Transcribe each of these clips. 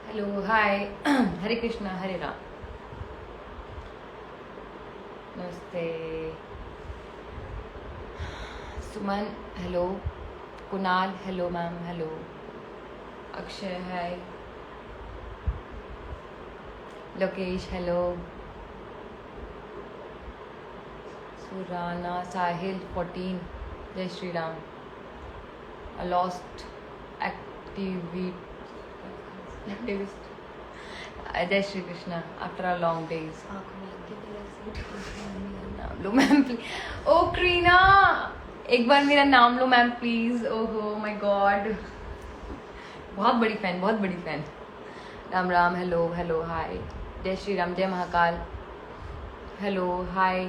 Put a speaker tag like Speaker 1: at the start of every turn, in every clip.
Speaker 1: Hello hi Hare Krishna Hare Ram. नमस्ते Suman, hello Kunal, hello ma'am, hello Akshay, hi Lokesh, hello Surana, Sahil 14, जय Shri Ram. Lost activist, जय Shri Krishna after a long days. नाम लो मैम प्लीज। ओ क्रीना, एक बार मेरा नाम लो मैम प्लीज। ओहो माय गॉड, बहुत बड़ी फैन, बहुत बड़ी fan. Ram Ram, hello hello hi, जय श्री राम, जय Mahakal, hello hi,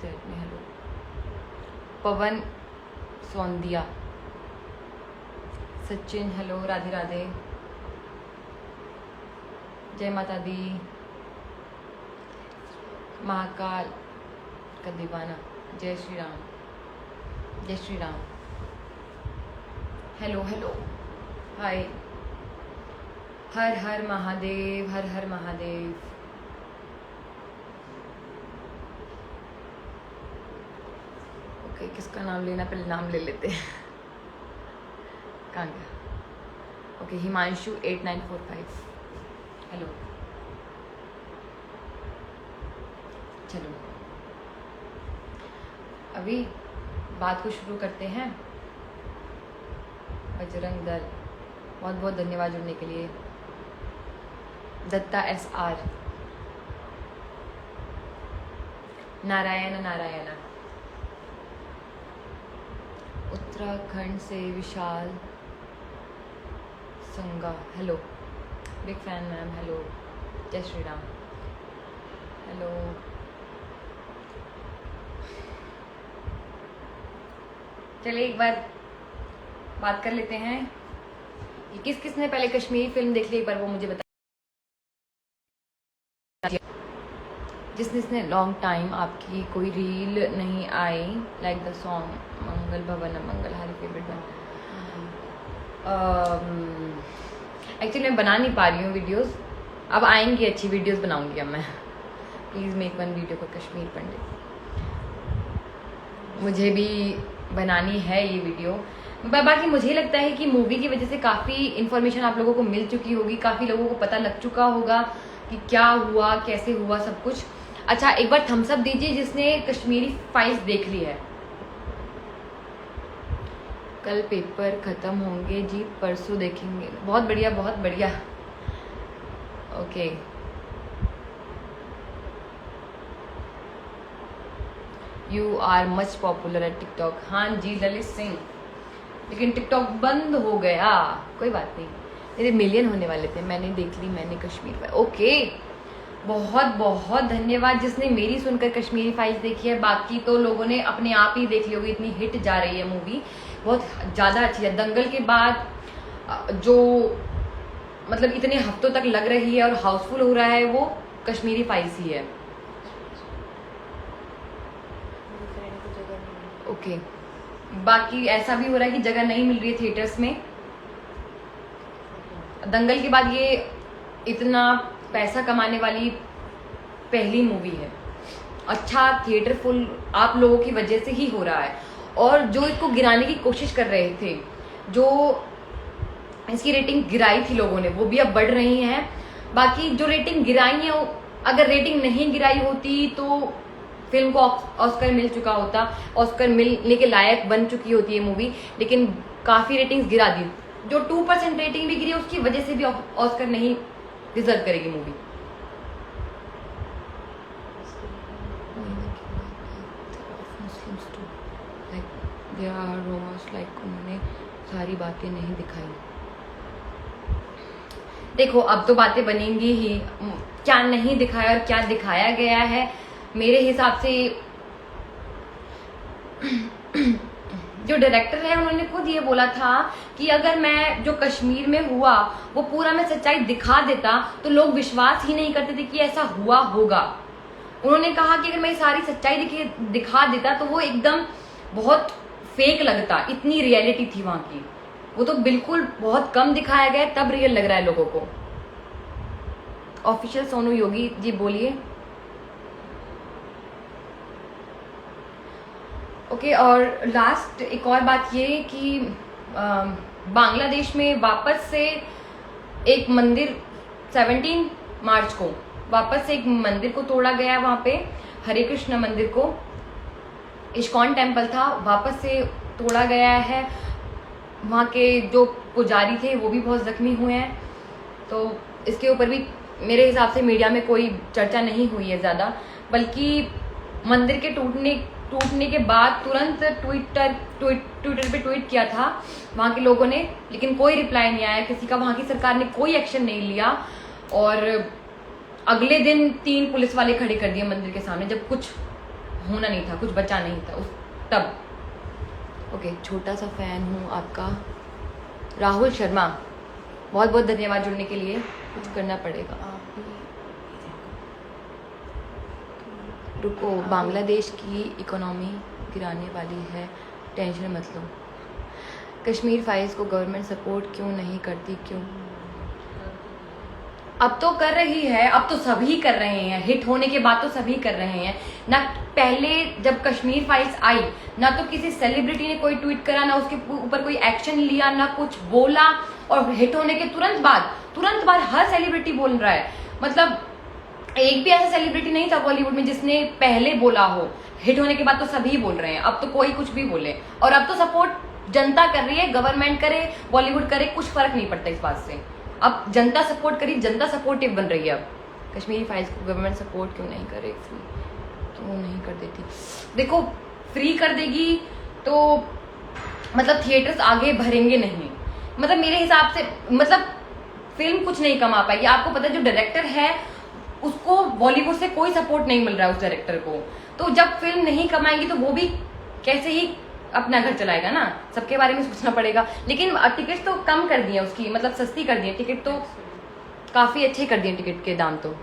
Speaker 1: hello Pawan Saundiya, Sachin, hello Radhe Radhe, जय माता दी, महाकाल का दीवाना, जय श्री राम, जय Shri Ram, hello hello hi, हर हर महादेव, हर हर महादेव। ओके, किसका नाम लेना, पहले नाम ले लेते हैं। कहाँ गया? Okay, Himanshu 8945, hello. चलो अभी बात को शुरू करते हैं। बजरंग दल, बहुत बहुत धन्यवाद जुड़ने के लिए। दत्ता SR, नारायण नारायण, उत्तराखंड से विशाल संगा, hello big fan ma'am, hello जय श्री राम, हेलो। चलिए एक बार बात कर लेते हैं कि किस किसने पहले कश्मीरी फिल्म देख ली, एक बार वो मुझे बता। जिसने लॉन्ग टाइम आपकी कोई रील नहीं आई, लाइक द सॉन्ग मंगल भवन मंगल, हरी फेवरेट वन। एक्चुअली मैं बना नहीं पा रही हूँ वीडियोस, अब आएंगी अच्छी वीडियोस बनाऊंगी अब मैं। Please make one video for Kashmir Pandit. मुझे भी बनानी है ये वीडियो। बाकी मुझे लगता है कि मूवी की वजह से काफ़ी इन्फॉर्मेशन आप लोगों को मिल चुकी होगी, काफ़ी लोगों को पता लग चुका होगा कि क्या हुआ, कैसे हुआ, सब कुछ। अच्छा, एक बार थम्स अप दीजिए जिसने कश्मीरी फाइल्स देख ली है। कल पेपर खत्म होंगे जी, परसों देखेंगे। बहुत बढ़िया, बहुत बढ़िया। Okay, you are much popular at TikTok. हाँ जी ललित सिंह, लेकिन टिकटॉक बंद हो गया, कोई बात नहीं। मेरे मिलियन होने वाले थे, मैंने देख ली, मैंने कश्मीर फाइल। ओके, बहुत बहुत धन्यवाद जिसने मेरी सुनकर कश्मीरी फाइल्स देखी है। बाकी तो लोगों ने अपने आप ही देख ली होगी, इतनी हिट जा रही है मूवी, बहुत ज़्यादा अच्छी है। दंगल के बाद जो मतलब इतने हफ्तों तक लग रही है और हाउसफुल हो रहा है, वो कश्मीरी फाइल्स ही है। ओके, बाकी ऐसा भी हो रहा है कि जगह नहीं मिल रही है थिएटर्स में। दंगल के बाद ये इतना पैसा कमाने वाली पहली मूवी है। अच्छा थिएटर फुल आप लोगों की वजह से ही हो रहा है, और जो इसको गिराने की कोशिश कर रहे थे, जो इसकी रेटिंग गिराई थी लोगों ने, वो भी अब बढ़ रही है। बाकी जो रेटिंग गिराई है, अगर रेटिंग नहीं गिराई होती तो फिल्म को ऑस्कर मिल चुका होता, ऑस्कर मिलने के लायक बन चुकी होती है मूवी, लेकिन काफ़ी रेटिंग्स गिरा दी। जो 2% रेटिंग भी गिरी, उसकी वजह से भी ऑस्कर नहीं डिजर्व करेगी मूवी। उन्होंने सारी बातें नहीं दिखाई। देखो अब तो बातें बनेंगी ही, क्या नहीं दिखाया और क्या दिखाया गया है। मेरे हिसाब से जो डायरेक्टर है उन्होंने खुद ये बोला था कि अगर मैं जो कश्मीर में हुआ वो पूरा मैं सच्चाई दिखा देता तो लोग विश्वास ही नहीं करते थे कि ऐसा हुआ होगा। उन्होंने कहा कि अगर मैं सारी सच्चाई दिखा देता तो वो एकदम बहुत फेक लगता, इतनी रियलिटी थी वहां की। वो तो बिल्कुल बहुत कम दिखाया गया है, तब रियल लग रहा है लोगों को। ऑफिशियल सोनू योगी जी बोलिए। ओके, और लास्ट एक और बात ये कि बांग्लादेश में वापस से एक मंदिर 17 मार्च को वापस से एक मंदिर को तोड़ा गया। वहाँ पे हरे कृष्ण मंदिर को, इस्कॉन टेम्पल था, वापस से तोड़ा गया है। वहाँ के जो पुजारी थे वो भी बहुत जख्मी हुए हैं। तो इसके ऊपर भी मेरे हिसाब से मीडिया में कोई चर्चा नहीं हुई है ज़्यादा, बल्कि मंदिर के टूटने के बाद तुरंत ट्विटर पे ट्वीट किया था वहाँ के लोगों ने, लेकिन कोई रिप्लाई नहीं आया किसी का। वहाँ की सरकार ने कोई एक्शन नहीं लिया और अगले दिन 3 पुलिस वाले खड़े कर दिए मंदिर के सामने, जब कुछ होना नहीं था, कुछ बचा नहीं था तब। ओके, छोटा सा फैन हूँ आपका राहुल शर्मा, बहुत बहुत धन्यवाद जुड़ने के लिए। कुछ करना पड़ेगा। रुको, बांग्लादेश की इकोनॉमी गिराने वाली है, टेंशन मत लो। कश्मीर फाइल्स को गवर्नमेंट सपोर्ट क्यों नहीं करती? क्यों? अब तो कर रही है, अब तो सभी कर रहे हैं। हिट होने के बाद तो सभी कर रहे हैं ना। पहले जब कश्मीर फाइल्स आई ना तो किसी सेलिब्रिटी ने कोई ट्वीट करा, ना उसके ऊपर कोई एक्शन लिया, ना कुछ बोला। और हिट होने के तुरंत बाद हर सेलिब्रिटी बोल रहा है। मतलब एक भी ऐसा सेलिब्रिटी नहीं था बॉलीवुड में जिसने पहले बोला हो। हिट होने के बाद तो सभी बोल रहे हैं, अब तो कोई कुछ भी बोले। और अब तो सपोर्ट जनता कर रही है, गवर्नमेंट करे, बॉलीवुड करे, कुछ फर्क नहीं पड़ता इस बात से। अब जनता सपोर्ट करी, जनता सपोर्टिव बन रही है। अब कश्मीरी फाइल्स को गवर्नमेंट सपोर्ट क्यों नहीं करे, क्यों नहीं कर देती? देखो, फ्री कर देगी तो मतलब थिएटर्स आगे भरेंगे नहीं। मतलब मेरे हिसाब से मतलब फिल्म कुछ नहीं कमा पाएगी। आपको पता है जो डायरेक्टर है उसको बॉलीवुड से कोई सपोर्ट नहीं मिल रहा है उस डायरेक्टर को। तो जब फिल्म नहीं कमाएंगी तो वो भी कैसे ही अपना घर चलाएगा ना, सबके बारे में सोचना पड़ेगा। लेकिन टिकट तो कम कर दिए उसकी, मतलब सस्ती कर दी है टिकट, तो काफी अच्छे कर दिए टिकट के दाम तो।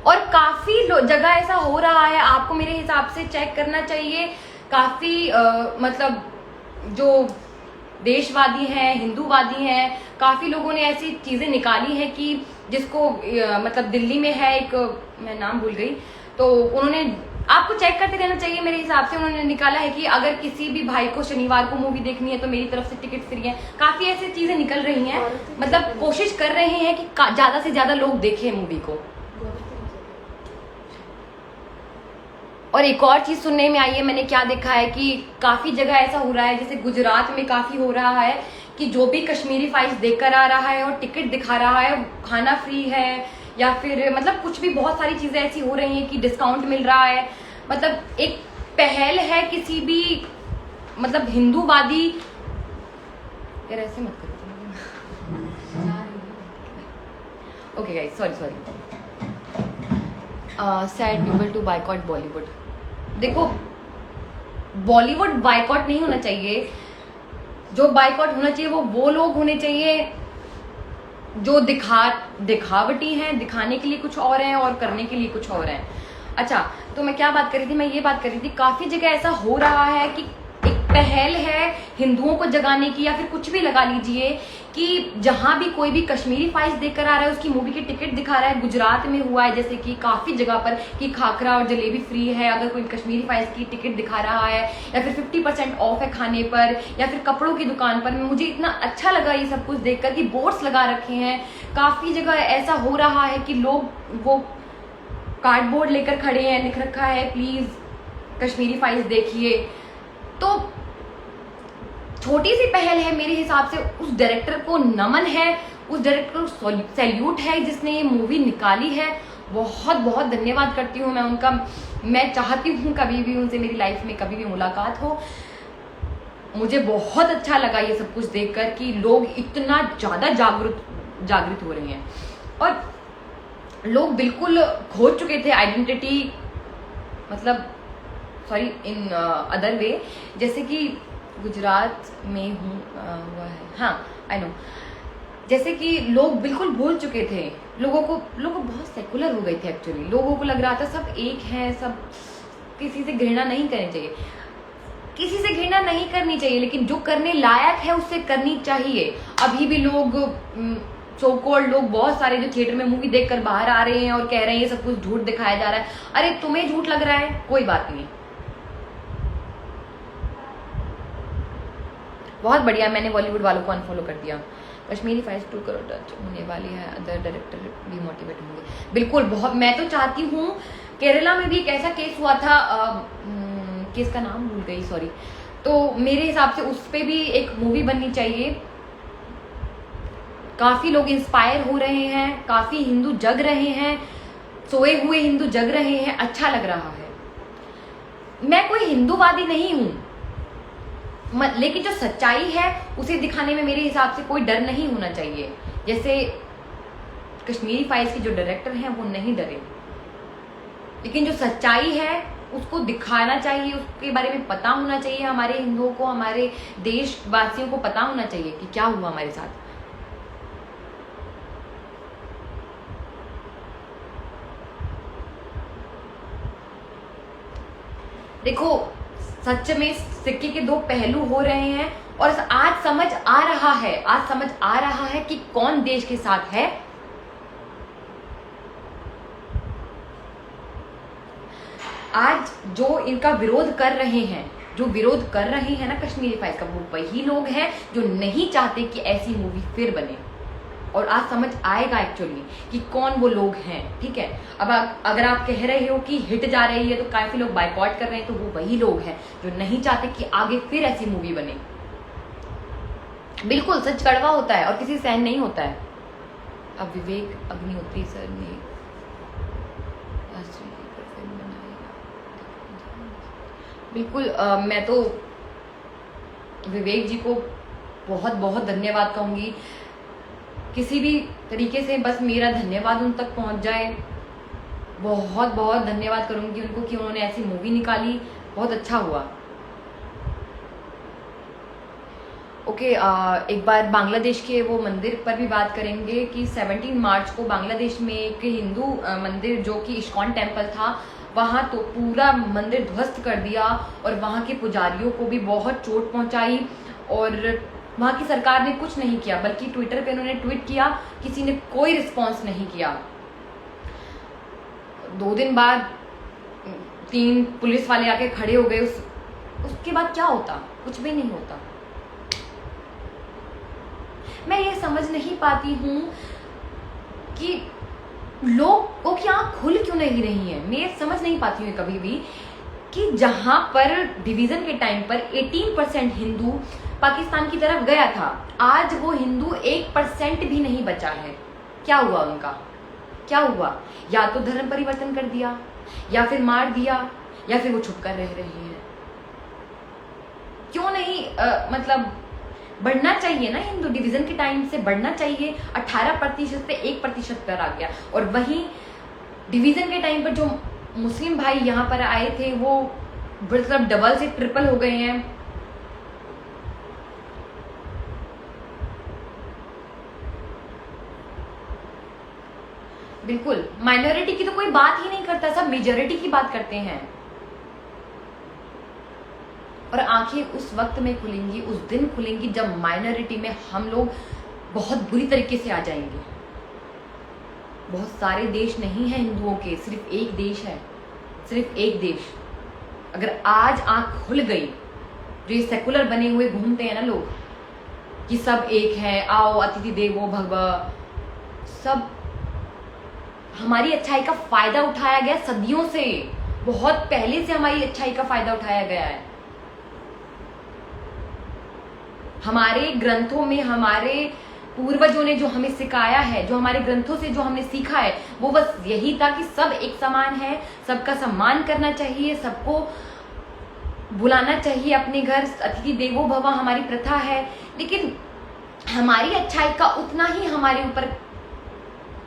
Speaker 1: और काफी जगह ऐसा हो रहा है, आपको मेरे हिसाब से चेक करना चाहिए। काफी मतलब जो देशवादी हैं, हिंदूवादी हैं, काफी लोगों ने ऐसी चीजें निकाली हैं कि जिसको मतलब दिल्ली में है एक, मैं नाम भूल गई, तो उन्होंने, आपको चेक करते रहना चाहिए मेरे हिसाब से। उन्होंने निकाला है कि अगर किसी भी भाई को शनिवार को मूवी देखनी है तो मेरी तरफ से टिकट फ्री है। काफी ऐसी चीजें निकल रही हैं, मतलब कोशिश कर रहे हैं कि ज्यादा से ज्यादा लोग देखें मूवी को। और एक और चीज सुनने में आई है, मैंने क्या देखा है कि काफी जगह ऐसा हो रहा है, जैसे गुजरात में काफी हो रहा है कि जो भी कश्मीरी फाइल्स देखकर आ रहा है और टिकट दिखा रहा है, खाना फ्री है, या फिर मतलब कुछ भी बहुत सारी चीजें ऐसी हो रही हैं कि डिस्काउंट मिल रहा है। मतलब एक पहल है किसी भी मतलब हिंदूवादी, यार ऐसे मत करो। Okay guys, sorry sad people to boycott Bollywood. देखो, बॉलीवुड बायकॉट नहीं होना चाहिए। जो बायकॉट होना चाहिए वो लोग होने चाहिए जो दिखावटी हैं, दिखाने के लिए कुछ और हैं और करने के लिए कुछ और हैं। अच्छा, तो मैं क्या बात कर रही थी? मैं ये बात कर रही थी, काफी जगह ऐसा हो रहा है कि एक पहल है हिंदुओं को जगाने की, या फिर कुछ भी लगा लीजिए, कि जहां भी कोई भी कश्मीरी फाइल्स देखकर आ रहा है उसकी मूवी की टिकट दिखा रहा है। गुजरात में हुआ है जैसे कि काफी जगह पर कि खाखरा और जलेबी फ्री है अगर कोई कश्मीरी फाइल्स की टिकट दिखा रहा है, या फिर 50% ऑफ है खाने पर, या फिर कपड़ों की दुकान पर। मुझे इतना अच्छा लगा ये सब कुछ देखकर कि बोर्ड्स लगा रखे हैं। काफी जगह ऐसा हो रहा है कि लोग वो कार्डबोर्ड लेकर खड़े हैं, लिख रखा है प्लीज कश्मीरी फाइल्स देखिए। तो छोटी सी पहल है मेरे हिसाब से, उस डायरेक्टर को नमन है, उस डायरेक्टर को सैल्यूट है जिसने ये मूवी निकाली है। बहुत बहुत धन्यवाद करती हूँ मैं उनका। मैं चाहती हूँ कभी भी उनसे मेरी लाइफ में कभी भी मुलाकात हो। मुझे बहुत अच्छा लगा ये सब कुछ देखकर कि लोग इतना ज्यादा जागृत हो रहे हैं, और लोग बिल्कुल खो चुके थे आइडेंटिटी, मतलब सॉरी इन अदर वे, जैसे कि गुजरात में हुआ है, हाँ आई नो, जैसे कि लोग बिल्कुल भूल चुके थे। लोग बहुत सेकुलर हो गए थे एक्चुअली। लोगों को लग रहा था सब एक है, सब किसी से घृणा नहीं करनी चाहिए। किसी से घृणा नहीं करनी चाहिए, लेकिन जो करने लायक है उससे करनी चाहिए। अभी भी लोग सो कॉल्ड लोग बहुत सारे जो थिएटर में मूवी देखकर बाहर आ रहे हैं और कह रहे हैं ये सब कुछ झूठ दिखाया जा रहा है। अरे तुम्हें झूठ लग रहा है, कोई बात नहीं, बहुत बढ़िया। मैंने बॉलीवुड वालों को अनफॉलो कर दिया। कश्मीरी फाइल्स 2 करोड़ टच होने वाली है, अदर डायरेक्टर भी मोटिवेट होंगे। बिल्कुल, बहुत। मैं तो चाहती हूँ, केरला में भी एक ऐसा केस हुआ था, केस का नाम भूल गई, सॉरी। तो मेरे हिसाब से उस पर भी एक मूवी बननी चाहिए। काफी लोग इंस्पायर हो रहे हैं, काफी हिंदू जग रहे हैं, सोए हुए हिंदू जग रहे हैं, अच्छा लग रहा है। मैं कोई हिंदूवादी नहीं हूं, लेकिन जो सच्चाई है उसे दिखाने में मेरे हिसाब से कोई डर नहीं होना चाहिए। जैसे कश्मीरी फाइल्स के जो डायरेक्टर हैं वो नहीं डरे, लेकिन जो सच्चाई है उसको दिखाना चाहिए, उसके बारे में पता होना चाहिए। हमारे हिंदुओं को, हमारे देशवासियों को पता होना चाहिए कि क्या हुआ हमारे साथ। देखो, सच में सिक्के के दो पहलू हो रहे हैं, और आज समझ आ रहा है कि कौन देश के साथ है। आज जो इनका विरोध कर रहे हैं, ना कश्मीरी फाइल्स का, वो वही लोग हैं जो नहीं चाहते कि ऐसी मूवी फिर बने। और आज समझ आएगा एक्चुअली कि कौन वो लोग हैं। ठीक है, अब अगर आप कह रहे हो कि हिट जा रही है तो काफी लोग बायकॉट कर रहे हैं, तो वो वही लोग हैं जो नहीं चाहते कि आगे फिर ऐसी मूवी बने। बिल्कुल, सच कड़वा होता है और किसी सहन नहीं होता है। अब विवेक अग्निहोत्री सर ने बिल्कुल, मैं तो विवेक जी को बहुत बहुत धन्यवाद कहूंगी। किसी भी तरीके से बस मेरा धन्यवाद उन तक पहुंच जाए, बहुत बहुत धन्यवाद करूंगी उनको कि उन्होंने ऐसी मूवी निकाली, बहुत अच्छा हुआ। ओके, एक बार बांग्लादेश के वो मंदिर पर भी बात करेंगे कि 17 मार्च को बांग्लादेश में एक हिंदू मंदिर जो कि इस्कॉन टेम्पल था, वहां तो पूरा मंदिर ध्वस्त कर दिया और वहां के पुजारियों को भी बहुत चोट पहुंचाई, और वहां की सरकार ने कुछ नहीं किया, बल्कि ट्विटर पे उन्होंने ट्वीट किया, किसी ने कोई रिस्पॉन्स नहीं किया। 2 दिन बाद 3 पुलिस वाले आके खड़े हो गए। उसके बाद क्या होता? कुछ भी नहीं होता। मैं ये समझ नहीं पाती हूँ कि लोगों की आंख खुल क्यों नहीं रही है। मैं समझ नहीं पाती हूँ कभी भी कि जहां पर डिवीजन के टाइम पर 18% हिंदू पाकिस्तान की तरफ गया था, आज वो हिंदू 1% भी नहीं बचा है। क्या हुआ उनका? क्या हुआ? या तो धर्म परिवर्तन कर दिया, या फिर मार दिया, या फिर वो छुप कर रह रहे हैं। क्यों नहीं मतलब बढ़ना चाहिए ना, हिंदू डिवीजन के टाइम से बढ़ना चाहिए। 18% से 1% पर आ गया, और वहीं डिवीजन के टाइम पर जो मुस्लिम भाई यहाँ पर आए थे वो मतलब डबल से ट्रिपल हो गए हैं। बिल्कुल, माइनॉरिटी की तो कोई बात ही नहीं करता, सब मेजॉरिटी की बात करते हैं। और आंखें उस वक्त में खुलेंगी, उस दिन खुलेंगी जब माइनॉरिटी में हम लोग बहुत बुरी तरीके से आ जाएंगे। बहुत सारे देश नहीं है हिंदुओं के, सिर्फ एक देश है, सिर्फ एक देश। अगर आज आंख खुल गई, जो ये सेकुलर बने हुए घूमते हैं ना लोग कि सब एक है, आओ अतिथि देवो भव, सब हमारी अच्छाई का फायदा उठाया गया सदियों से, बहुत पहले से हमारी अच्छाई का फायदा उठाया गया है। हमारे ग्रंथों में हमारे पूर्वजों ने जो हमें सिखाया है, जो हमारे ग्रंथों से जो हमने सीखा है, वो बस यही था कि सब एक समान है, सबका सम्मान करना चाहिए, सबको बुलाना चाहिए अपने घर, अतिथि देवो भव हमारी प्रथा है। लेकिन हमारी अच्छाई का उतना ही हमारे ऊपर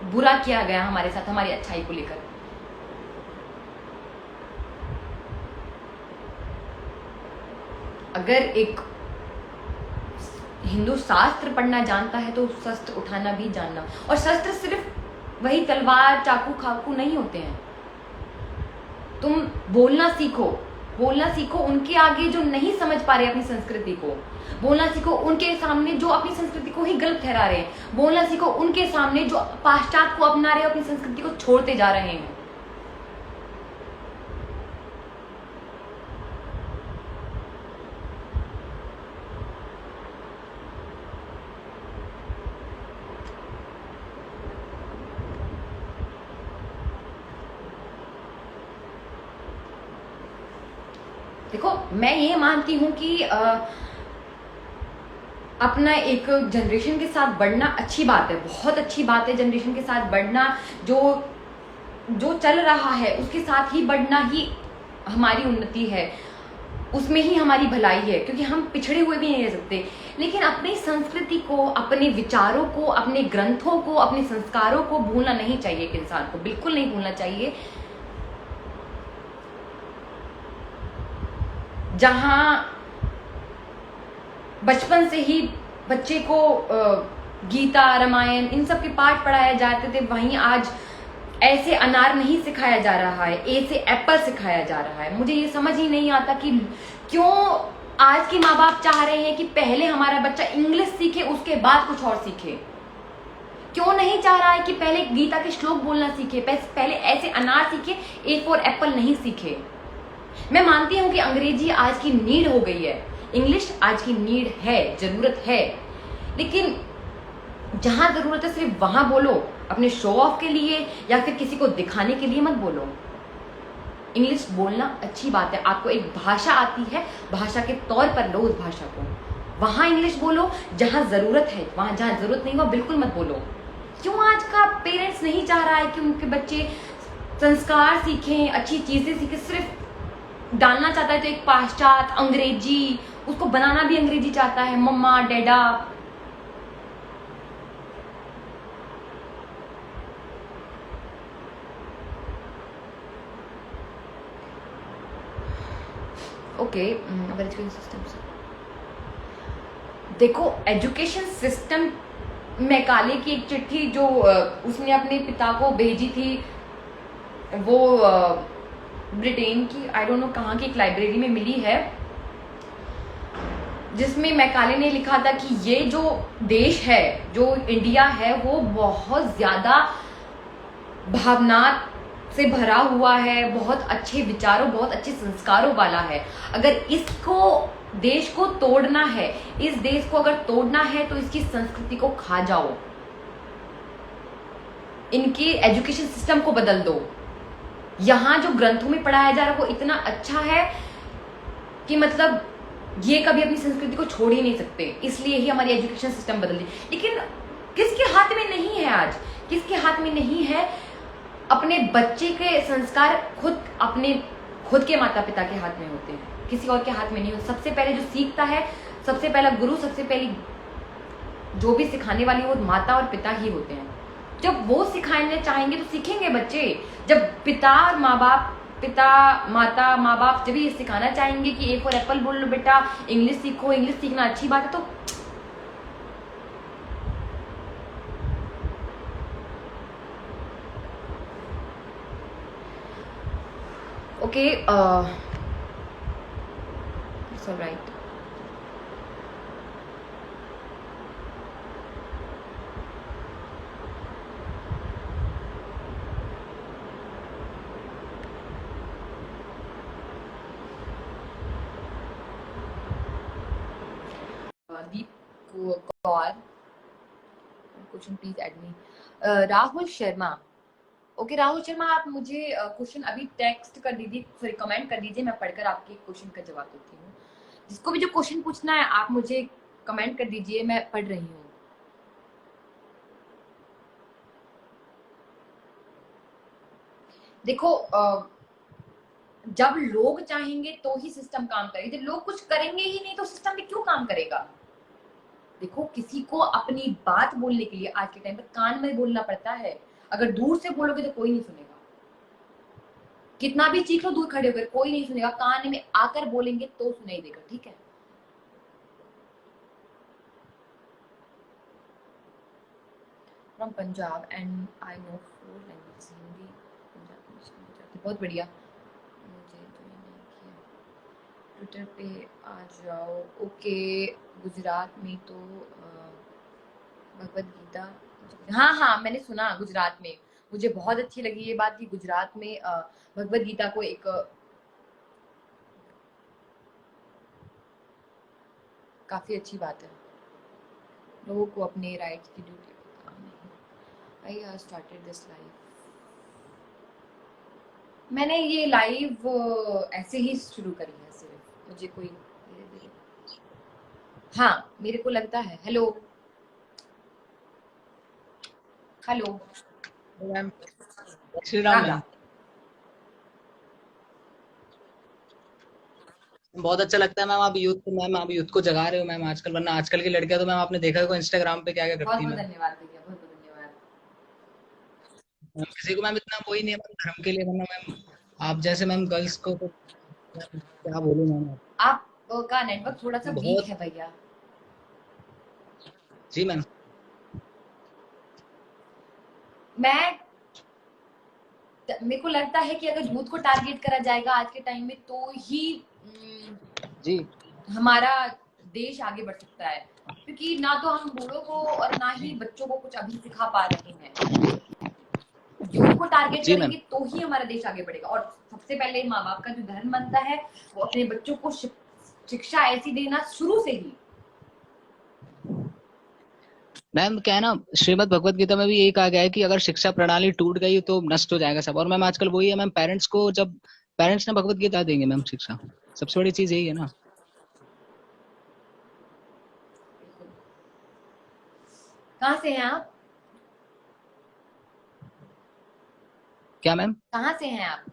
Speaker 1: बुरा किया गया, हमारे साथ हमारी अच्छाई को लेकर। अगर एक हिंदू शास्त्र पढ़ना जानता है तो शस्त्र उठाना भी जानना, और शस्त्र सिर्फ वही तलवार चाकू खाकू नहीं होते हैं। तुम बोलना सीखो, बोलना सीखो उनके आगे जो नहीं समझ पा रहे अपनी संस्कृति को। बोलना सीखो उनके सामने जो अपनी संस्कृति को ही गलत ठहरा रहे हैं। बोलना सीखो उनके सामने जो पाश्चात्य को अपना रहे हैं, अपनी संस्कृति को छोड़ते जा रहे हैं। देखो, मैं ये मानती हूं कि अपना एक जनरेशन के साथ बढ़ना अच्छी बात है, बहुत अच्छी बात है। जनरेशन के साथ बढ़ना, जो जो चल रहा है उसके साथ ही बढ़ना ही हमारी उन्नति है, उसमें ही हमारी भलाई है, क्योंकि हम पिछड़े हुए भी नहीं रह सकते। लेकिन अपनी संस्कृति को, अपने विचारों को, अपने ग्रंथों को, अपने संस्कारों को भूलना नहीं चाहिए। एक इंसान को बिल्कुल नहीं भूलना चाहिए। जहां बचपन से ही बच्चे को गीता, रामायण, इन सब के पाठ पढ़ाए जाते थे, वहीं आज ऐसे अनार नहीं सिखाया जा रहा है, ए से एप्पल सिखाया जा रहा है। मुझे ये समझ ही नहीं आता कि क्यों आज के माँ बाप चाह रहे हैं कि पहले हमारा बच्चा इंग्लिश सीखे, उसके बाद कुछ और सीखे। क्यों नहीं चाह रहा है कि पहले गीता के श्लोक बोलना सीखे, पहले ऐसे अनार सीखे, ए फॉर एप्पल नहीं सीखे। मैं मानती हूं कि अंग्रेजी आज की नीड हो गई है, इंग्लिश आज की नीड है, जरूरत है, लेकिन जहां जरूरत है सिर्फ वहां बोलो। अपने शो ऑफ के लिए या फिर किसी को दिखाने के लिए मत बोलो। इंग्लिश बोलना अच्छी बात है, आपको एक भाषा आती है, भाषा के तौर पर लो उस भाषा को, वहां इंग्लिश बोलो। जहां जरूरत है, वहां जहां जरूरत नहीं हो बिल्कुल मत बोलो। क्यों आज का पेरेंट्स नहीं चाह रहा है कि उनके बच्चे संस्कार सीखें, अच्छी चीजें सीखें? सिर्फ डालना चाहता है तो एक पाश्चात्य, अंग्रेजी, उसको बनाना भी अंग्रेजी चाहता है, मम्मा डैडा। ओके, एजुकेशन सिस्टम से देखो, एजुकेशन सिस्टम, मैकाले की एक चिट्ठी जो उसने अपने पिता को भेजी थी, वो ब्रिटेन की, आई डोंट नो कहाँ की एक लाइब्रेरी में मिली है, जिसमें मैकाले ने लिखा था कि ये जो देश है, जो इंडिया है, वो बहुत ज्यादा भावना से भरा हुआ है, बहुत अच्छे विचारों, बहुत अच्छे संस्कारों वाला है। अगर इसको, देश को तोड़ना है, इस देश को अगर तोड़ना है तो इसकी संस्कृति को खा जाओ, इनके एजुकेशन सिस्टम को बदल दो। यहां जो ग्रंथों में पढ़ाया जा रहा है वो इतना अच्छा है कि मतलब ये कभी अपनी संस्कृति को छोड़ ही नहीं सकते, इसलिए ही हमारी एजुकेशन सिस्टम बदल दी। लेकिन किसके हाथ में नहीं है आज? किसके हाथ में नहीं है? अपने बच्चे के संस्कार खुद के माता पिता के हाथ में होते हैं, किसी और के हाथ में नहीं होते। सबसे पहले जो सीखता है, सबसे पहला गुरु, सबसे पहली जो भी सिखाने वाली, वो माता और पिता ही होते हैं। जब वो सिखाने चाहेंगे तो सीखेंगे बच्चे। जब पिता और माँ बाप जब ये सिखाना चाहेंगे कि ए फॉर एप्पल बोल लो बेटा, इंग्लिश सीखो, इंग्लिश सीखना अच्छी बात है, तो okay, it's alright. Deep Kaur, question please add me. Rahul Sharma, okay Rahul Sharma, आप मुझे क्वेश्चन अभी टेक्स्ट कर दीजिए, सॉरी कमेंट कर दीजिए, मैं पढ़कर आपके क्वेश्चन का जवाब देती हूँ। जिसको भी जो क्वेश्चन पूछना है आप मुझे कमेंट कर दीजिए, मैं पढ़ रही हूँ। देखो, जब लोग चाहेंगे तो ही सिस्टम काम करेगा, जब लोग कुछ करेंगे ही नहीं तो सिस्टम भी क्यों काम करेगा? देखो, किसी को अपनी बात बोलने के लिए आज के टाइम पर कान में बोलना पड़ता है। अगर दूर से बोलोगे तो कोई नहीं सुनेगा, कितना भी चीख लो दूर खड़े होकर, कोई नहीं सुनेगा। कान में आकर बोलेंगे तो सुनाई देगा, ठीक है? From Punjab and I know 4 language, Hindi, Punjabi, Gujarati. बहुत बढ़िया। मुझे तो ये नहीं किया। ट्विटर पे आ जाओ। ओके, गुजरात में तो भगवत गीता। हाँ हाँ, मैंने सुना गुजरात में। मुझे बहुत अच्छी लगी ये बात कि गुजरात में भगवत गीता को एक काफी अच्छी बात है। लोगों को अपने राइट्स की ड्यूटी पे काम नहीं। I started this live. मैंने ये लाइव ऐसे ही शुरू करी है, सिर्फ मुझे कोई धीरे धीरे। हाँ, मेरे को लगता है। Hello hello.
Speaker 2: Ma'am Shri Ram
Speaker 1: Ram
Speaker 2: ma'am.
Speaker 1: Ram.
Speaker 2: बहुत अच्छा लगता है मैम, आप यूथ को जगा रहे हो मैम आजकल, वरना आजकल की लड़कियां तो मैम आपने देखा होगा इंस्टाग्राम पे क्या क्या
Speaker 1: बहुत
Speaker 2: करती है
Speaker 1: बहुत
Speaker 2: मैम।
Speaker 1: धन्यवाद भैया, बहुत बहुत धन्यवाद।
Speaker 2: किसी को मैम इतना वो ही नहीं है मैम धर्म के लिए, वरना मैम आप जैसे मैम गर्ल्स को तो क्या बोलूं मैम
Speaker 1: आप का नेटवर्क थोड़ा सा वीक
Speaker 2: बहुत।
Speaker 1: है भैया।
Speaker 2: जी मैम।
Speaker 1: मैं मेरे को लगता है कि अगर यूथ को टारगेट करा जाएगा आज के टाइम में तो ही
Speaker 2: जी
Speaker 1: हमारा देश आगे बढ़ सकता है, क्योंकि ना तो हम बूढ़ों को और ना ही
Speaker 2: जी
Speaker 1: बच्चों को कुछ अभी सिखा पा रहे हैं। यूथ को टारगेट
Speaker 2: जी मैम।
Speaker 1: करेंगे तो ही हमारा देश आगे बढ़ेगा। और सबसे पहले माँ बाप का जो धर्म बनता है वो अपने बच्चों को शिक्षा ऐसी देना शुरू से ही।
Speaker 2: मैम क्या है ना, श्रीमद् भगवत गीता में भी यही कहा गया है कि अगर शिक्षा प्रणाली टूट गई तो नष्ट हो जाएगा सब। और मैम आजकल वही है मैम, पेरेंट्स को जब पेरेंट्स ने भगवत गीता देंगे मैम शिक्षा, सबसे बड़ी चीज यही है ना।
Speaker 1: कहाँ से हैं आप?
Speaker 2: क्या मैम?
Speaker 1: कहाँ से हैं आप?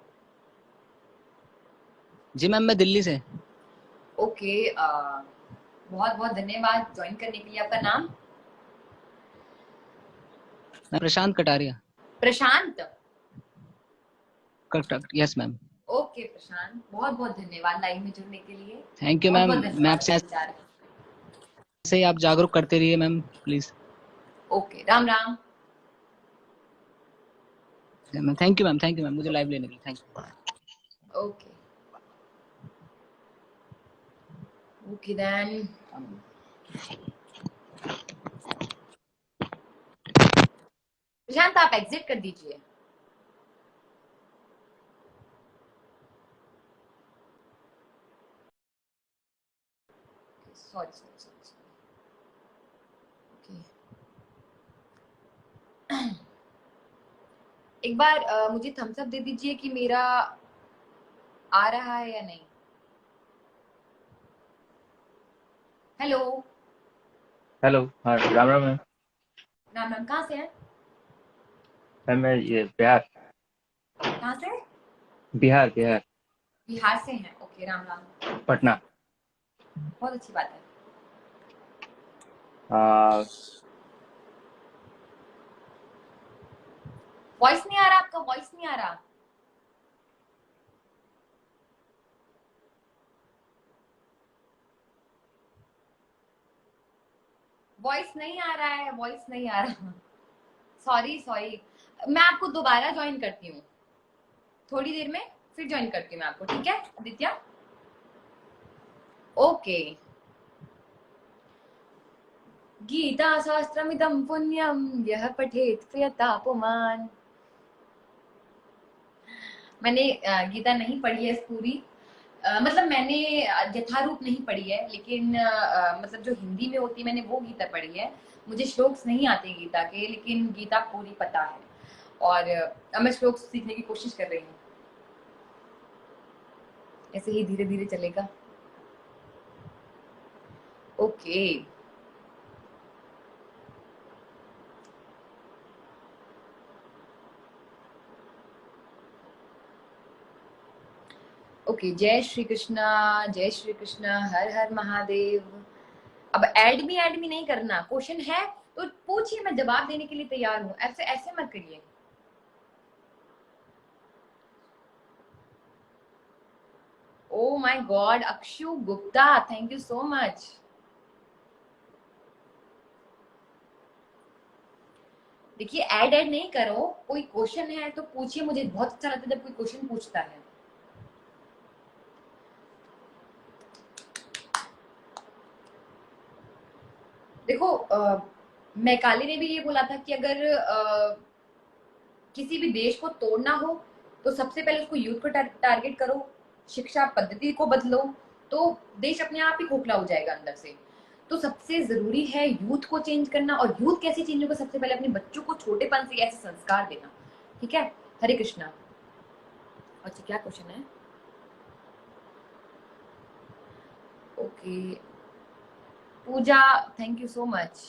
Speaker 2: जी मैम मैं दिल्ली से।
Speaker 1: ओके, बहुत बहुत धन्यवाद ज्वाइन करने के लिए। आपका नाम?
Speaker 2: मैं Prashant Kataria.
Speaker 1: Prashant.
Speaker 2: Correct, yes ma'am.
Speaker 1: Okay Prashant, बहुत बहुत धन्यवाद लाइव में जुड़ने के लिए।
Speaker 2: थैंक यू
Speaker 1: बहुत
Speaker 2: मैम।
Speaker 1: बहुत
Speaker 2: मैं
Speaker 1: धन्यवाद
Speaker 2: आपसे
Speaker 1: आपके विचार।
Speaker 2: ऐसे ही आप जागरूक करते रहिए ma'am please.
Speaker 1: Okay, Ram Ram.
Speaker 2: Ma'am thank you ma'am, मुझे लाइव लेने के लिए thank you.
Speaker 1: Okay okay then. Prashant आप एग्जिट कर दीजिए। Sorry sorry sorry. ओके, एक बार मुझे थम्स अप दे दीजिए कि मेरा आ रहा है या नहीं। हेलो।
Speaker 3: हेलो। हाँ, राम राम मैम।
Speaker 1: राम राम, कहाँ से हैं?
Speaker 3: मैम मैं ये बिहार।
Speaker 1: कहाँ से?
Speaker 3: बिहार बिहार।
Speaker 1: बिहार से हैं। ओके, राम राम।
Speaker 3: पटना।
Speaker 1: बहुत अच्छी बात है।
Speaker 3: आ,
Speaker 1: वॉइस नहीं आ रहा आपका, वॉइस नहीं आ रहा। वॉइस नहीं आ रहा है, वॉइस नहीं आ रहा। Sorry sorry. मैं आपको दोबारा ज्वाइन करती हूँ थोड़ी देर में, फिर ज्वाइन करती हूँ मैं आपको, ठीक है आदित्य? ओके। गीता शास्त्रमिदं पुण्यम यह पठेत प्रियता पुमान। मैंने गीता नहीं पढ़ी है पूरी। मतलब मैंने यथारूप नहीं पढ़ी है, लेकिन मतलब जो हिंदी में होती है मैंने वो गीता पढ़ी है। मुझे श्लोक नहीं आते गीता के, लेकिन गीता पूरी पता है। और अब मैं श्लोक सीखने की कोशिश कर रही हूँ। ऐसे ही धीरे धीरे चलेगा। Okay okay. जय श्री कृष्णा, जय श्री कृष्णा, हर हर महादेव। अब ऐड मी नहीं करना। क्वेश्चन है तो पूछिए, मैं जवाब देने के लिए तैयार हूँ। ऐसे ऐसे मत करिए। Oh my God, Akshu Gupta, thank you so much. देखिए, ऐड नहीं करो। कोई क्वेश्चन है तो पूछिए। मुझे बहुत अच्छा लगता है जब कोई क्वेश्चन पूछता है। देखो मैकाले ने भी ये बोला था कि अगर किसी भी देश को तोड़ना हो तो सबसे पहले उसको यूथ को टारगेट करो, शिक्षा पद्धति को बदलो, तो देश अपने आप ही खोखला हो जाएगा अंदर से। तो सबसे जरूरी है यूथ को चेंज करना, और यूथ कैसे चेंज होगा? सबसे पहले अपने बच्चों को छोटेपन से ऐसे संस्कार देना। ठीक है, हरे कृष्णा। अच्छा, क्या क्वेश्चन है? Okay Pooja, thank you so much.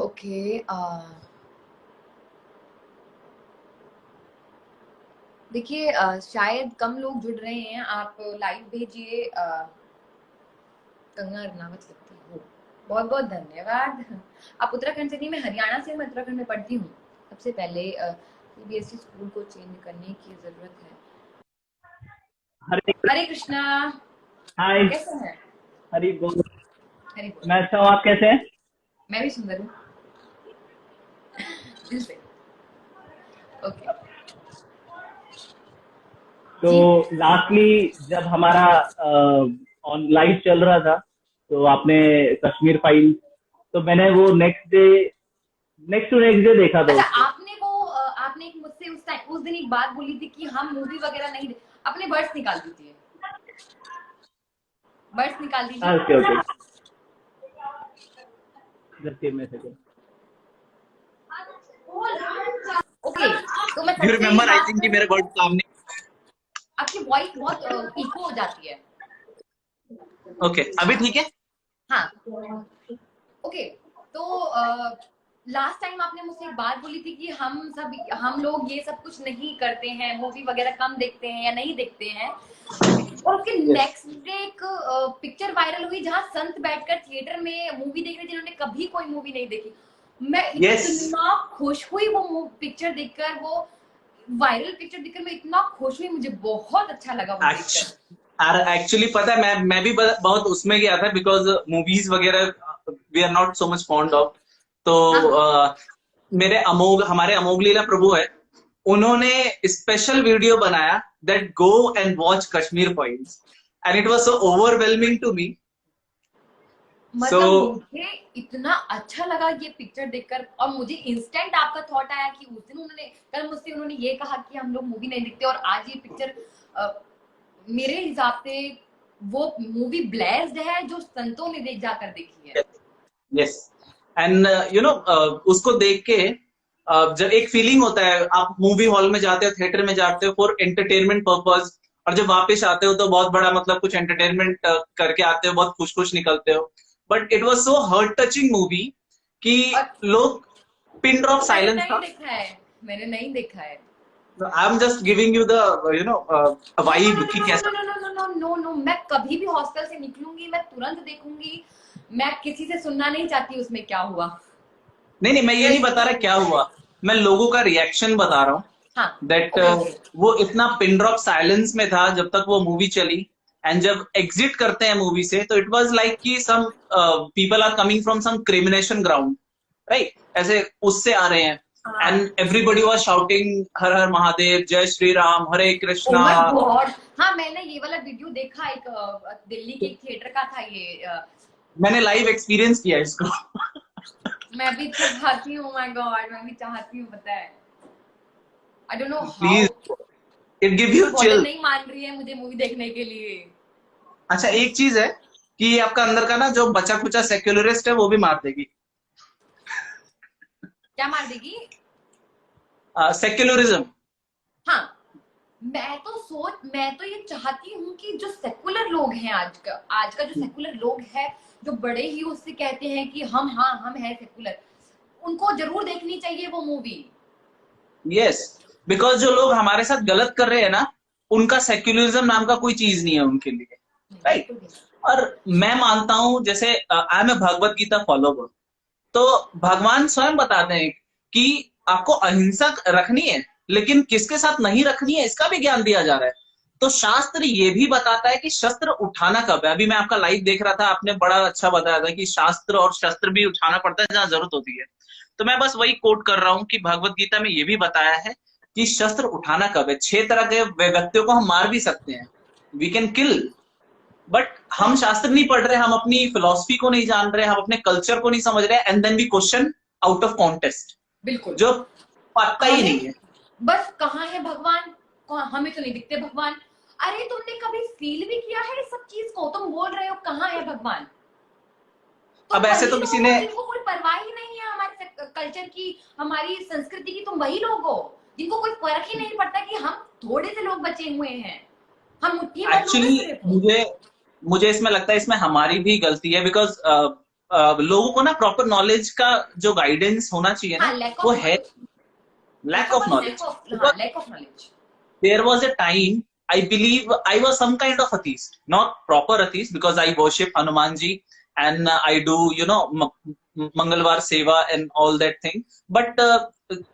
Speaker 1: Okay देखिए शायद कम लोग जुड़ रहे हैं, आप लाइव भेजिए। कंगना रनावत लिखती हो, बहुत बहुत धन्यवाद। आप उत्तराखंड से नहीं, मैं हरियाणा से हूँ, मैं उत्तराखंड में पढ़ती हूँ। सबसे पहले सीबीएसई स्कूल को चेंज करने की जरूरत है।
Speaker 4: हरे
Speaker 1: हरे कृष्णा,
Speaker 4: हाय।
Speaker 1: कैसे हैं?
Speaker 4: हरी बोल।
Speaker 1: हरे बोल।
Speaker 4: मैं अच्छा हूँ, आप कैसे हैं?
Speaker 1: मैं भी सुंदर हूँ, दिल से। ओके
Speaker 4: तो
Speaker 1: जी।
Speaker 4: लास्टली जब हमारा ऑन लाइव चल रहा था तो आपने कश्मीर फाइल, तो मैंने वो नेक्स्ट टू नेक्स्ट डे देखा था
Speaker 1: अच्छा,
Speaker 4: उसको।
Speaker 1: आपने वो आपने एक मुझसे उस टाइम उस दिन एक बात बोली थी कि हम मूवी वगैरह नहीं अपने वर्ड्स निकाल दीजिए, वर्ड्स निकाल दीजिए।
Speaker 4: Okay okay, just give me a second.
Speaker 1: Okay, तो मैं
Speaker 5: यू
Speaker 1: सबसे
Speaker 5: रिमेम्बर, आई
Speaker 1: बात
Speaker 5: थिंक कि
Speaker 1: करूं,
Speaker 5: मेरे वर्ड सामने।
Speaker 1: आपकी वॉइस बहुत इको हो जाती है।
Speaker 5: ओके, अभी ठीक है।
Speaker 1: हाँ ओके, तो लास्ट टाइम आपने मुझसे एक बात बोली थी कि हम लोग ये सब कुछ नहीं करते हैं, मूवी वगैरह कम देखते हैं या नहीं देखते हैं, और उसके
Speaker 4: यस
Speaker 1: नेक्स्ट डे एक पिक्चर वायरल हुई जहां संत बैठकर थिएटर में मूवी देख रहे, जिन्होंने कभी कोई मूवी नहीं देखी। मैं
Speaker 5: यस,
Speaker 1: इतना खुश हुई वो पिक्चर देखकर, वो वायरल पिक्चर देखकर मैं इतना खुश हुई, मुझे बहुत अच्छा लगा वो देखकर।
Speaker 5: एक्चुअली पता है, मैं भी बहुत उसमें गया था, बिकॉज मूवीज वगैरह we are not so much fond of. तो
Speaker 1: हाँ हाँ,
Speaker 5: हमारे अमोघ लीला प्रभु है, उन्होंने स्पेशल वीडियो बनाया that go and watch Kashmir files, and it was so overwhelming to me. So
Speaker 1: मतलब मुझे इतना अच्छा लगा ये पिक्चर देखकर, और मुझे इंस्टेंट आपका थॉट आया कि उस दिन कल मुझसे उन्होंने ये कहा कि हम लोग मूवी नहीं देखते, और आज ये पिक्चर मेरे हिसाब से वो मूवी ब्लेस्ड है जो संतों ने देख जाकर देखी है।
Speaker 5: यस, एंड यू नो, उसको देख के जब एक फीलिंग होता है, आप मूवी हॉल में जाते हो, थिएटर में जाते हो फॉर एंटरटेनमेंट पर्पस, और जब वापस आते हो तो बहुत बड़ा मतलब कुछ एंटरटेनमेंट करके आते हो, बहुत खुश खुश निकलते हो। But it was so heart touching movie कि
Speaker 1: और
Speaker 5: लोग, पिन ड्रॉप
Speaker 1: मैंने
Speaker 5: साइलेंस
Speaker 1: नहीं
Speaker 5: था।
Speaker 1: देखा है, मैंने नहीं देखा है।
Speaker 5: I am just giving you the you know
Speaker 1: no no
Speaker 5: vibe
Speaker 1: no
Speaker 5: कि
Speaker 1: नो नो
Speaker 5: कैसा।
Speaker 1: No no no no no no, मैं कभी भी हॉस्टल से निकलूंगी मैं तुरंत देखूंगी, मैं किसी से सुनना नहीं चाहती उसमें क्या हुआ।
Speaker 5: नहीं नहीं, मैं ये नहीं बता रहा क्या हुआ, मैं लोगों का रिएक्शन बता रहा हूँ
Speaker 1: हाँ
Speaker 5: दैट
Speaker 1: ओके ओके।
Speaker 5: वो इतना पिन ड्रॉप साइलेंस में था जब तक वो मूवी चली, एंड जब एग्जिट करते हैं मूवी से तो इट वाज लाइक कि some people are coming from some cremation ground, right, ऐसे उससे आ रहे हैं,
Speaker 1: हाँ
Speaker 5: एंड एवरीबॉडी वाज शाउटिंग हर हर महादेव, जय श्री राम, हरे
Speaker 1: ओ
Speaker 5: कृष्णा।
Speaker 1: माय गॉड, हाँ मैंने ये वाला वीडियो देखा, एक दिल्ली के एक थिएटर का था ये
Speaker 5: मैंने लाइव एक्सपीरियंस किया इसको।
Speaker 1: मैं भी चाहती हूँ, माय गॉड मैं भी चाहती हूँ, पता है, I don't know how
Speaker 5: please, it give
Speaker 1: मेरी
Speaker 5: यू
Speaker 1: बॉडी
Speaker 5: चिल।
Speaker 1: नहीं मान रही है मुझे मूवी देखने के लिए।
Speaker 5: अच्छा, एक चीज है कि आपका अंदर का ना जो बचा खुचा सेक्युलरिस्ट है वो भी मार देगी।
Speaker 1: क्या मार देगी?
Speaker 5: सेक्युलरिज्म।
Speaker 1: हाँ, मैं तो ये चाहती हूँ कि जो सेकुलर लोग हैं, आज का जो सेकुलर लोग है, जो बड़े ही उससे कहते हैं कि हम हैं सेकुलर, उनको जरूर देखनी चाहिए वो मूवी।
Speaker 5: यस, बिकॉज जो लोग हमारे साथ गलत कर रहे हैं ना, उनका सेक्युलरिज्म नाम का कोई चीज नहीं है उनके लिए, राइट।
Speaker 1: बिल्कुल भी नहीं।
Speaker 5: और मैं मानता हूं, जैसे I am a Bhagavad Gita follower, तो भगवान स्वयं बताते हैं कि आपको अहिंसा रखनी है, लेकिन किसके साथ नहीं रखनी है इसका भी ज्ञान दिया जा रहा है। तो शास्त्र ये भी बताता है कि शस्त्र उठाना कब है। अभी मैं आपका लाइव देख रहा था, आपने बड़ा अच्छा बताया था कि शास्त्र और शस्त्र भी उठाना पड़ता है जहां जरूरत होती है। तो मैं बस वही कोट कर रहा हूं कि भगवत गीता में ये भी बताया है कि शस्त्र उठाना कब है। 6 तरह के व्यक्तियों को हम मार भी सकते हैं, वी कैन किल, बट हम शास्त्र नहीं पढ़ रहे, हम अपनी फिलॉसफी को नहीं जान रहे, हम अपने कल्चर को नहीं समझ रहे, and then we question out of context,
Speaker 1: बिल्कुल।
Speaker 5: जो पता ही नहीं है।
Speaker 1: बस कहाँ है भगवान, हमें तो नहीं दिखते भगवान। अरे तुमने कभी फील भी किया है इस सब चीज को? तुम बोल रहे हो कहाँ है भगवान?
Speaker 5: अब ऐसे तो किसी ने,
Speaker 1: जिनको कोई परवाह ही नहीं है हमारे कल्चर की, हमारी संस्कृति की, तुम वही लोग हो जिनको कोई फर्क ही नहीं पड़ता कि हम थोड़े से लोग बचे हुए हैं, हम मुट्ठी भर लोग
Speaker 5: एक्चुअली
Speaker 1: सिर्फ हैं।
Speaker 5: मुझे इसमें लगता है इसमें हमारी भी गलती है, बिकॉज लोगों को ना प्रॉपर नॉलेज का जो गाइडेंस होना चाहिए ना, वो है lack of knowledge.
Speaker 1: Lack of knowledge.
Speaker 5: There was a time, I believe I was some kind of atheist, not proper atheist, because I worship Hanuman ji and I do, you know, मंगलवार सेवा and all that thing. But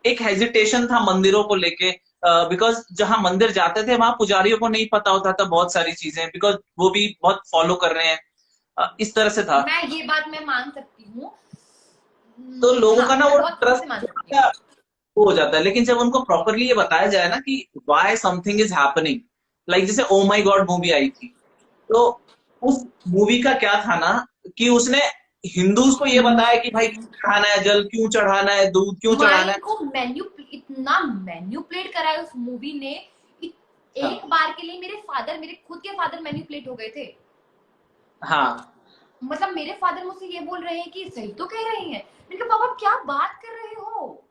Speaker 5: एक hesitation था मंदिरों को लेके, because जहां मंदिर जाते थे वहां पुजारियों को नहीं पता होता था बहुत सारी चीजें, बिकॉज वो भी बहुत फॉलो कर रहे हैं, इस तरह से था।
Speaker 1: मैं ये बात मैं मान सकती हूँ,
Speaker 5: तो लोगों का ना वो
Speaker 1: ट्रस्ट
Speaker 5: ट्रस्ट हो जाता है, लेकिन जब उनको प्रॉपरली ये बताया जाए ना कि why something is happening, like जैसे ओ माय गॉड मूवी आई थी, तो उस मूवी का क्या था ना कि उसने हिंदूज को ये बताया कि भाई क्यों चढ़ाना है जल, क्यों चढ़ाना है दूध, क्यों चढ़ाना है।
Speaker 1: को इतना मैन्युपुलेट करा है उस मूवी ने, एक बार के लिए मेरे खुद के फादर मैन्युपुलेट हो गए थे।
Speaker 5: हाँ,
Speaker 1: मतलब मेरे फादर मुझसे ये बोल रहे हैं कि सही तो कह रही हैं, मैंने कहा पापा क्या बात कर रहे हो।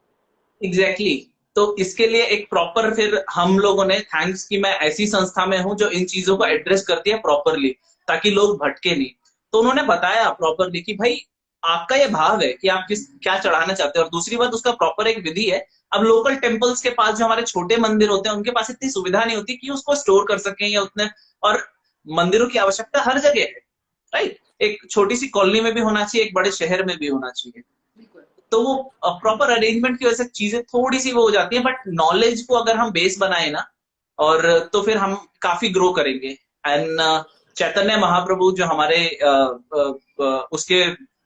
Speaker 5: एग्जैक्टली तो इसके लिए एक प्रॉपर, फिर हम लोगों ने, थैंक्स कि मैं ऐसी संस्था में हूं जो इन चीजों को एड्रेस करती है प्रॉपरली, ताकि लोग भटके नहीं। तो उन्होंने बताया प्रॉपरली कि भाई आपका ये भाव है कि आप क्या चढ़ाना चाहते हैं, और दूसरी बात उसका प्रॉपर एक विधि है। अब लोकल टेम्पल्स के पास जो हमारे छोटे मंदिर होते हैं उनके पास इतनी सुविधा नहीं होती कि उसको स्टोर कर सकें या उतने, और मंदिरों की आवश्यकता हर जगह है, राइट। एक छोटी सी कॉलोनी में भी होना चाहिए, एक बड़े शहर में भी होना चाहिए। तो वो प्रॉपर अरेंजमेंट की वजह से चीजें थोड़ी सी वो हो जाती है, बट नॉलेज को अगर हम बेस बनाए ना, और तो फिर हम काफी ग्रो करेंगे। एंड चैतन्य महाप्रभु जो हमारे उसके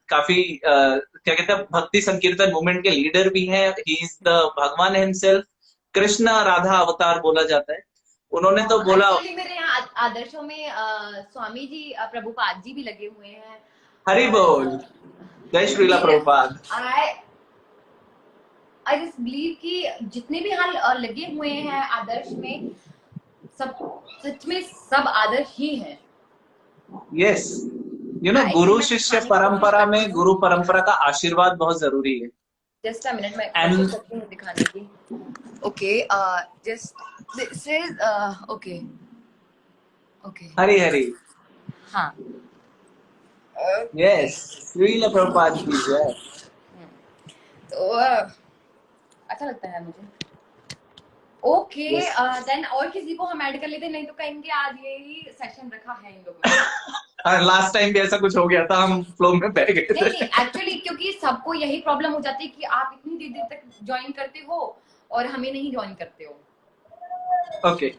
Speaker 5: काफी क्या कहते हैं, भक्ति संकीर्तन मूवमेंट के लीडर भी हैं, ही इज द भगवान हिमसेल्फ, कृष्ण राधा अवतार बोला जाता है। उन्होंने तो बोला,
Speaker 1: मेरे यहाँ आदर्शों में स्वामी जी प्रभुपाद जी भी लगे हुए हैं।
Speaker 5: हरि बोल, जय Srila Prabhupada.
Speaker 1: I just believe कि जितने भी हाल लगे हुए हैं आदर्श में, सब सच में सब आदर्श ही हैं।
Speaker 5: यस, यू नो, गुरु शिष्य परंपरा में गुरु परंपरा का आशीर्वाद बहुत जरूरी है।
Speaker 1: जस्ट अ मिनट, मैं कोशिश करती हूँ दिखाने की। Okay, just this is okay okay,
Speaker 5: Hari Hari,
Speaker 1: हाँ,
Speaker 5: यस, श्रील प्रभुपाद की जय।
Speaker 1: तो अच्छा लगता है मुझे। ओके, देन और किसी को हम ऐड कर लेते, नहीं तो कहेंगे आज यही सेशन रखा है इन लोगों ने।
Speaker 5: लास्ट टाइम भी ऐसा कुछ हो गया था, हम फ्लो में बह गए थे।
Speaker 1: नहीं, एक्चुअली क्योंकि सबको यही प्रॉब्लम हो जाती है कि आप इतनी देर तक ज्वाइन करते हो और हमें नहीं ज्वाइन करते हो।
Speaker 5: ओके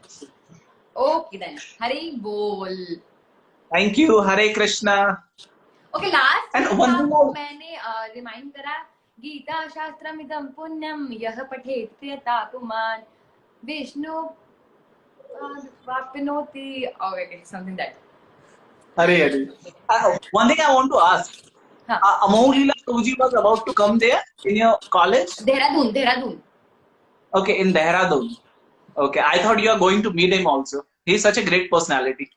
Speaker 1: ओके देन, हरि बोल,
Speaker 5: thank you, Hare Krishna.
Speaker 1: Okay, last
Speaker 5: And
Speaker 1: मैंने रिमाइंड करा, गीता शास्त्रमिदं पुण्यम यः पठेत् यथा पुमान् विष्णु वाप्नोति, okay, something that.
Speaker 5: Hare Hare. One thing I want to ask, Amol Leela Prabhuji was about to come there in your college?
Speaker 1: Dehradun.
Speaker 5: Okay, in Dehradun. Okay, I thought you are going to meet him also. He is such a great personality.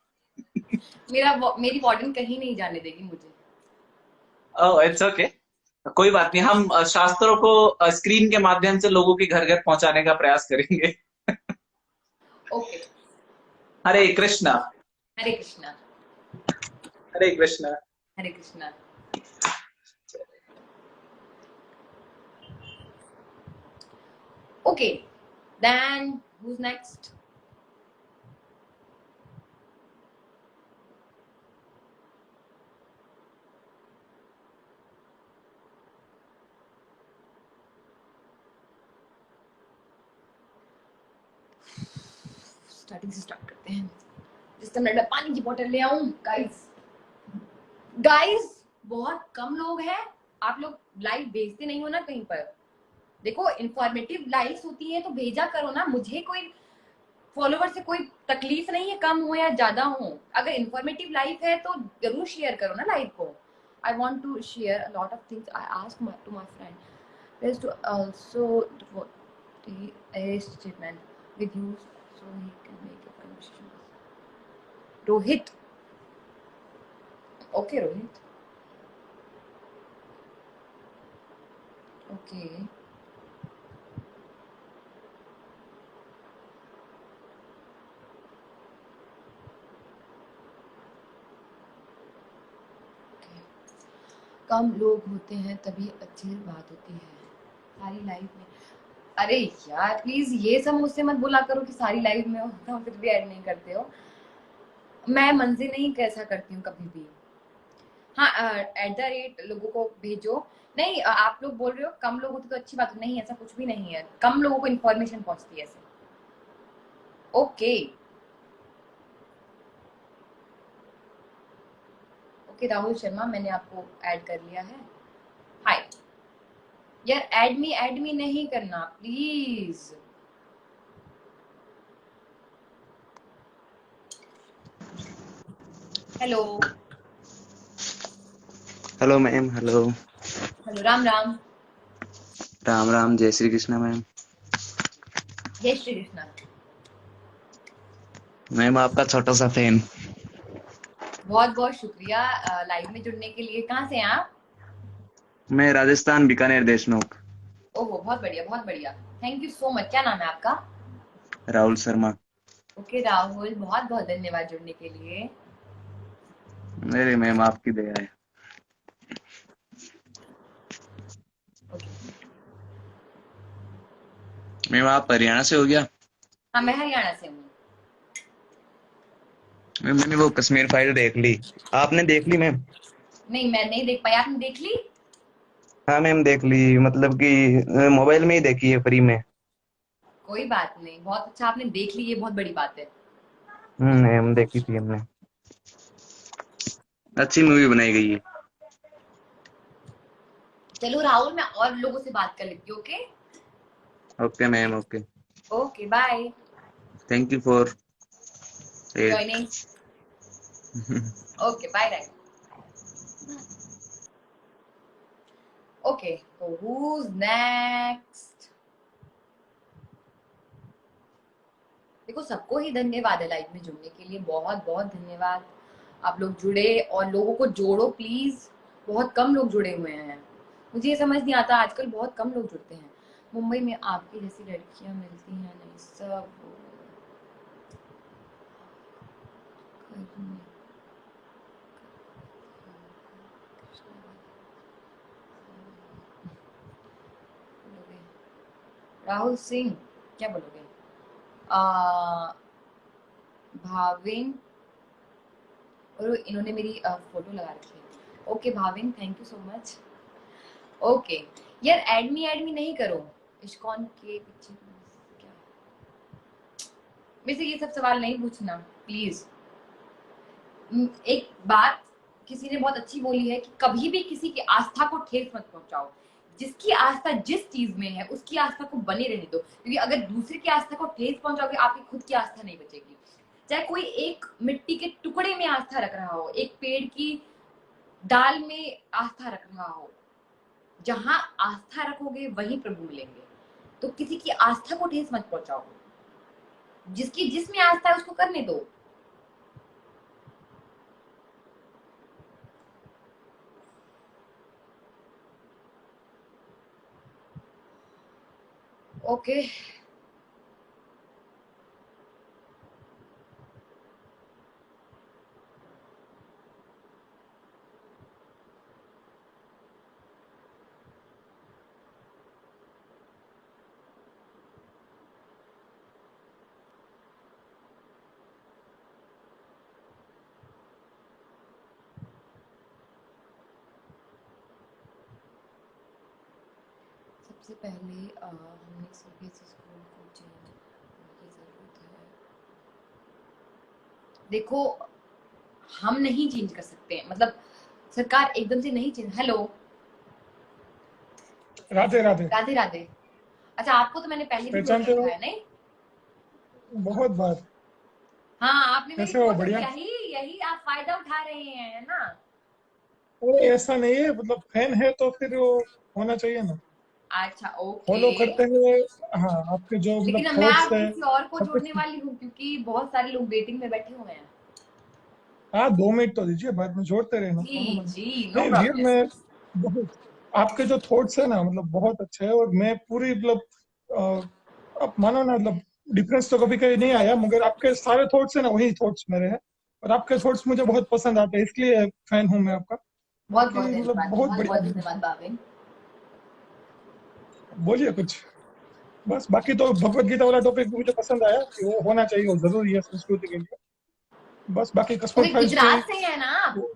Speaker 1: मेरी warden कहीं नहीं जाने देगी मुझे।
Speaker 5: Oh, it's okay. कोई बात नहीं, हम शास्त्रों को स्क्रीन के माध्यम से लोगों के घर घर पहुंचाने का प्रयास करेंगे।
Speaker 1: Okay,
Speaker 5: Hare Krishna.
Speaker 1: Hare Krishna,
Speaker 5: Hare Krishna,
Speaker 1: Hare Krishna. Okay, then who's next? Starting से स्टार्ट करते हैं। जिस टाइम मैं पानी की बोतल ले आऊं। गाइस बहुत कम लोग हैं, आप लोग लाइव भेजते नहीं हो ना कहीं पर, देखो इंफॉर्मेटिव लाइक्स होती है तो भेजा करो ना, मुझे कोई फॉलोवर से कोई तकलीफ नहीं है कम हो या ज्यादा हो, अगर इंफॉर्मेटिव लाइफ है तो जरूर शेयर करो ना लाइव को। I want to share a lot of things, I ask to my friend is to also statement with you so he can make a conversation. Rohit, okay Rohit, okay. कम लोग होते हैं तभी अच्छी बात होती है सारी लाइफ में। अरे यार प्लीज ये सब मुझसे मत बोला करो कि सारी लाइफ में होता हूँ फिर भी ऐड नहीं करते हो। मैं मंजे नहीं कैसा करती हूँ कभी भी। हाँ @ लोगों को भेजो। नहीं आप लोग बोल रहे हो कम लोग होते तो अच्छी बात नहीं, ऐसा कुछ भी नहीं है, कम लोगों को इन्फॉर्मेशन पहुंचती है ऐसे। ओके ओके राहुल शर्मा, मैंने आपको ऐड कर लिया है। हाय यार, ऐड मी नहीं करना please. Hello
Speaker 6: hello ma'am. Hello.
Speaker 1: Hello, Ram Ram.
Speaker 6: Ram Ram. जय श्री कृष्णा मैम।
Speaker 1: जय श्री कृष्णा।
Speaker 6: मैम आपका छोटा सा फैन।
Speaker 1: बहुत बहुत शुक्रिया लाइव में जुड़ने के लिए। कहाँ से हैं आप?
Speaker 6: मैं राजस्थान बीकानेर देशनोक।
Speaker 1: ओहो बहुत बढ़िया बहुत बढ़िया, थैंक यू सो मच। क्या नाम है आपका?
Speaker 6: राहुल शर्मा।
Speaker 1: ओके राहुल, बहुत बहुत धन्यवाद जुड़ने के लिए।
Speaker 6: मेरे मैम आपकी दया है।
Speaker 1: ओके
Speaker 6: मैम आप हरियाणा से हो गया?
Speaker 1: हाँ मैं हरियाणा से हूँ।
Speaker 6: मैम मैंने वो कश्मीर फाइल देख ली। आपने देख ली मैम?
Speaker 1: नहीं मैं नहीं देख पाई, आपने देख ली?
Speaker 6: हाँ मैम देख ली, मतलब कि मोबाइल में ही देखी है फ्री में।
Speaker 1: कोई बात नहीं, बहुत अच्छा आपने देख ली, ये बहुत बड़ी बात है।
Speaker 6: मैम देखी थी हमने। अच्छी मूवी बनाई गई है।
Speaker 1: चलो राहुल, मैं और लोगों से बात कर लेती हूँ। Okay
Speaker 6: okay ma'am okay.
Speaker 1: Okay bye.
Speaker 6: Thank you for
Speaker 1: joining. Okay bye bye. Okay so who's next? देखो सबको ही धन्यवाद है लाइव में जुड़ने के लिए, बहुत बहुत धन्यवाद। आप लोग जुड़े और लोगों को जोड़ो प्लीज, बहुत कम लोग जुड़े हुए हैं। मुझे ये समझ नहीं आता आजकल बहुत कम लोग जुड़ते हैं। मुंबई में आपकी जैसी लड़कियां मिलती हैं नहीं, सब राहुल सिंह क्या बोलोगे? भाविन, और इन्होंने मेरी फोटो लगा रखी है। Okay Bhavin, thank you so much. Okay यार, ऐड मी नहीं करो। इश्कॉन के पीछे क्या? मेरे से ये सब सवाल नहीं पूछना प्लीज। एक बात किसी ने बहुत अच्छी बोली है कि कभी भी किसी की आस्था को ठेस मत पहुंचाओ। जिसकी आस्था जिस चीज में है उसकी आस्था को बने रहने दो, क्योंकि अगर दूसरे की आस्था को ठेस पहुंचाओगे आपकी खुद की आस्था नहीं बचेगी। चाहे कोई एक मिट्टी के टुकड़े में आस्था रख रहा हो, एक पेड़ की डाल में आस्था रख रहा हो, जहां आस्था रखोगे वहीं प्रभु मिलेंगे। तो किसी की आस्था को ठेस मत पहुंचाओ, जिसकी जिसमें आस्था है उसको करने दो। ओके सबसे पहले हमने सीबीएसई स्कूल को चेंज करने की जरूरत है। देखो हम नहीं चेंज कर सकते, मतलब सरकार एकदम से नहीं चेंज। हेलो
Speaker 7: राधे राधे।
Speaker 1: राधे राधे। अच्छा, आपको तो मैंने पहले भी रोल
Speaker 7: पहचानते हो?
Speaker 1: देखा है नहीं?
Speaker 7: बहुत बार।
Speaker 1: हाँ, आपने मेरी
Speaker 7: कैसे हो?
Speaker 1: फोटो,
Speaker 7: बढ़िया।
Speaker 1: यही यही आप फायदा उठा रहे हैं, है ना?
Speaker 7: अरे ऐसा नहीं है, मतलब फैन है तो फिर वो होना चाहिए ना,
Speaker 1: अच्छा, ओके।
Speaker 7: फॉलो करते हुए। हाँ, आपके जो मतलब
Speaker 1: लेकिन मैं
Speaker 7: थॉट्स
Speaker 1: अब
Speaker 7: है
Speaker 1: किसी और को
Speaker 7: सब
Speaker 1: जोड़ने
Speaker 7: कुछ।
Speaker 1: वाली हूँ, क्योंकि बहुत सारे लोग वेटिंग में बैठे हुए हैं।
Speaker 7: हाँ, 2 मिनट तो दीजिए, बाद में जोड़ते रहना,
Speaker 1: जी
Speaker 7: प्रॉब्लम है।
Speaker 1: जी, नो
Speaker 7: नहीं रियल
Speaker 1: प्रॉब्लम।
Speaker 7: में बहुत, आपके जो थॉट्स है ना मतलब बहुत अच्छे है, और मैं पूरी मतलब आप मानो ना मतलब डिफरेंस तो कभी कभी नहीं आया, मगर आपके सारे थॉट्स है ना वही थॉट्स मेरे हैं, और आपके थॉट्स मुझे बहुत पसंद आते हैं, इसलिए फैन हूँ मैं आपका।
Speaker 1: बहुत बहुत
Speaker 7: बाकी मतलब
Speaker 1: धन्यवाद,
Speaker 7: बहुत
Speaker 1: बहुत
Speaker 7: बढ़िया
Speaker 1: बहुत
Speaker 7: है।
Speaker 1: धन्यवाद भाविन।
Speaker 7: बोलिए कुछ। बस बाकी तो भगवत गीता वाला टॉपिक मुझे पसंद आया कि वो होना चाहिए, वो जरूरी है संस्कृति के लिए। बस बाकी कश्मीर
Speaker 1: ओके,
Speaker 7: फाइल्स भी
Speaker 1: गुजरात से है ना आप?
Speaker 7: वो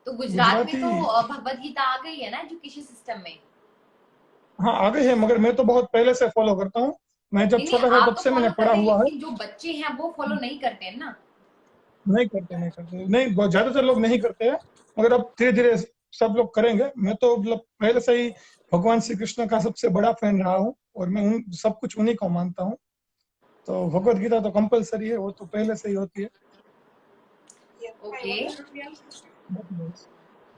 Speaker 1: तो गुजरात में
Speaker 7: गुजराती।
Speaker 1: तो भगवत गीता आ गई है ना एजुकेशन सिस्टम में?
Speaker 7: हाँ आ गई है, मगर मैं तो बहुत पहले से फॉलो करता हूँ। मैं जब
Speaker 1: नहीं नहीं,
Speaker 7: छोटा था
Speaker 1: आप
Speaker 7: तब
Speaker 1: तो
Speaker 7: से मैंने
Speaker 1: फॉलो कर
Speaker 7: पढ़ा
Speaker 1: रहे हैं,
Speaker 7: हुआ है।
Speaker 1: लेकिन जो बच्चे हैं वो फॉलो नहीं करते हैं ना।
Speaker 7: नहीं करते, नहीं करते, नहीं बहुत ज्यादातर लोग नहीं करते हैं, मगर अब धीरे धीरे सब लोग करेंगे। मैं तो मतलब पहले से ही भगवान श्री कृष्ण का सबसे बड़ा फैन रहा हूँ, और मैं उन सब कुछ उन्हीं को मानता हूँ। तो भगवत गीता तो कंपलसरी है, वो तो पहले से ही होती है।
Speaker 1: ओके।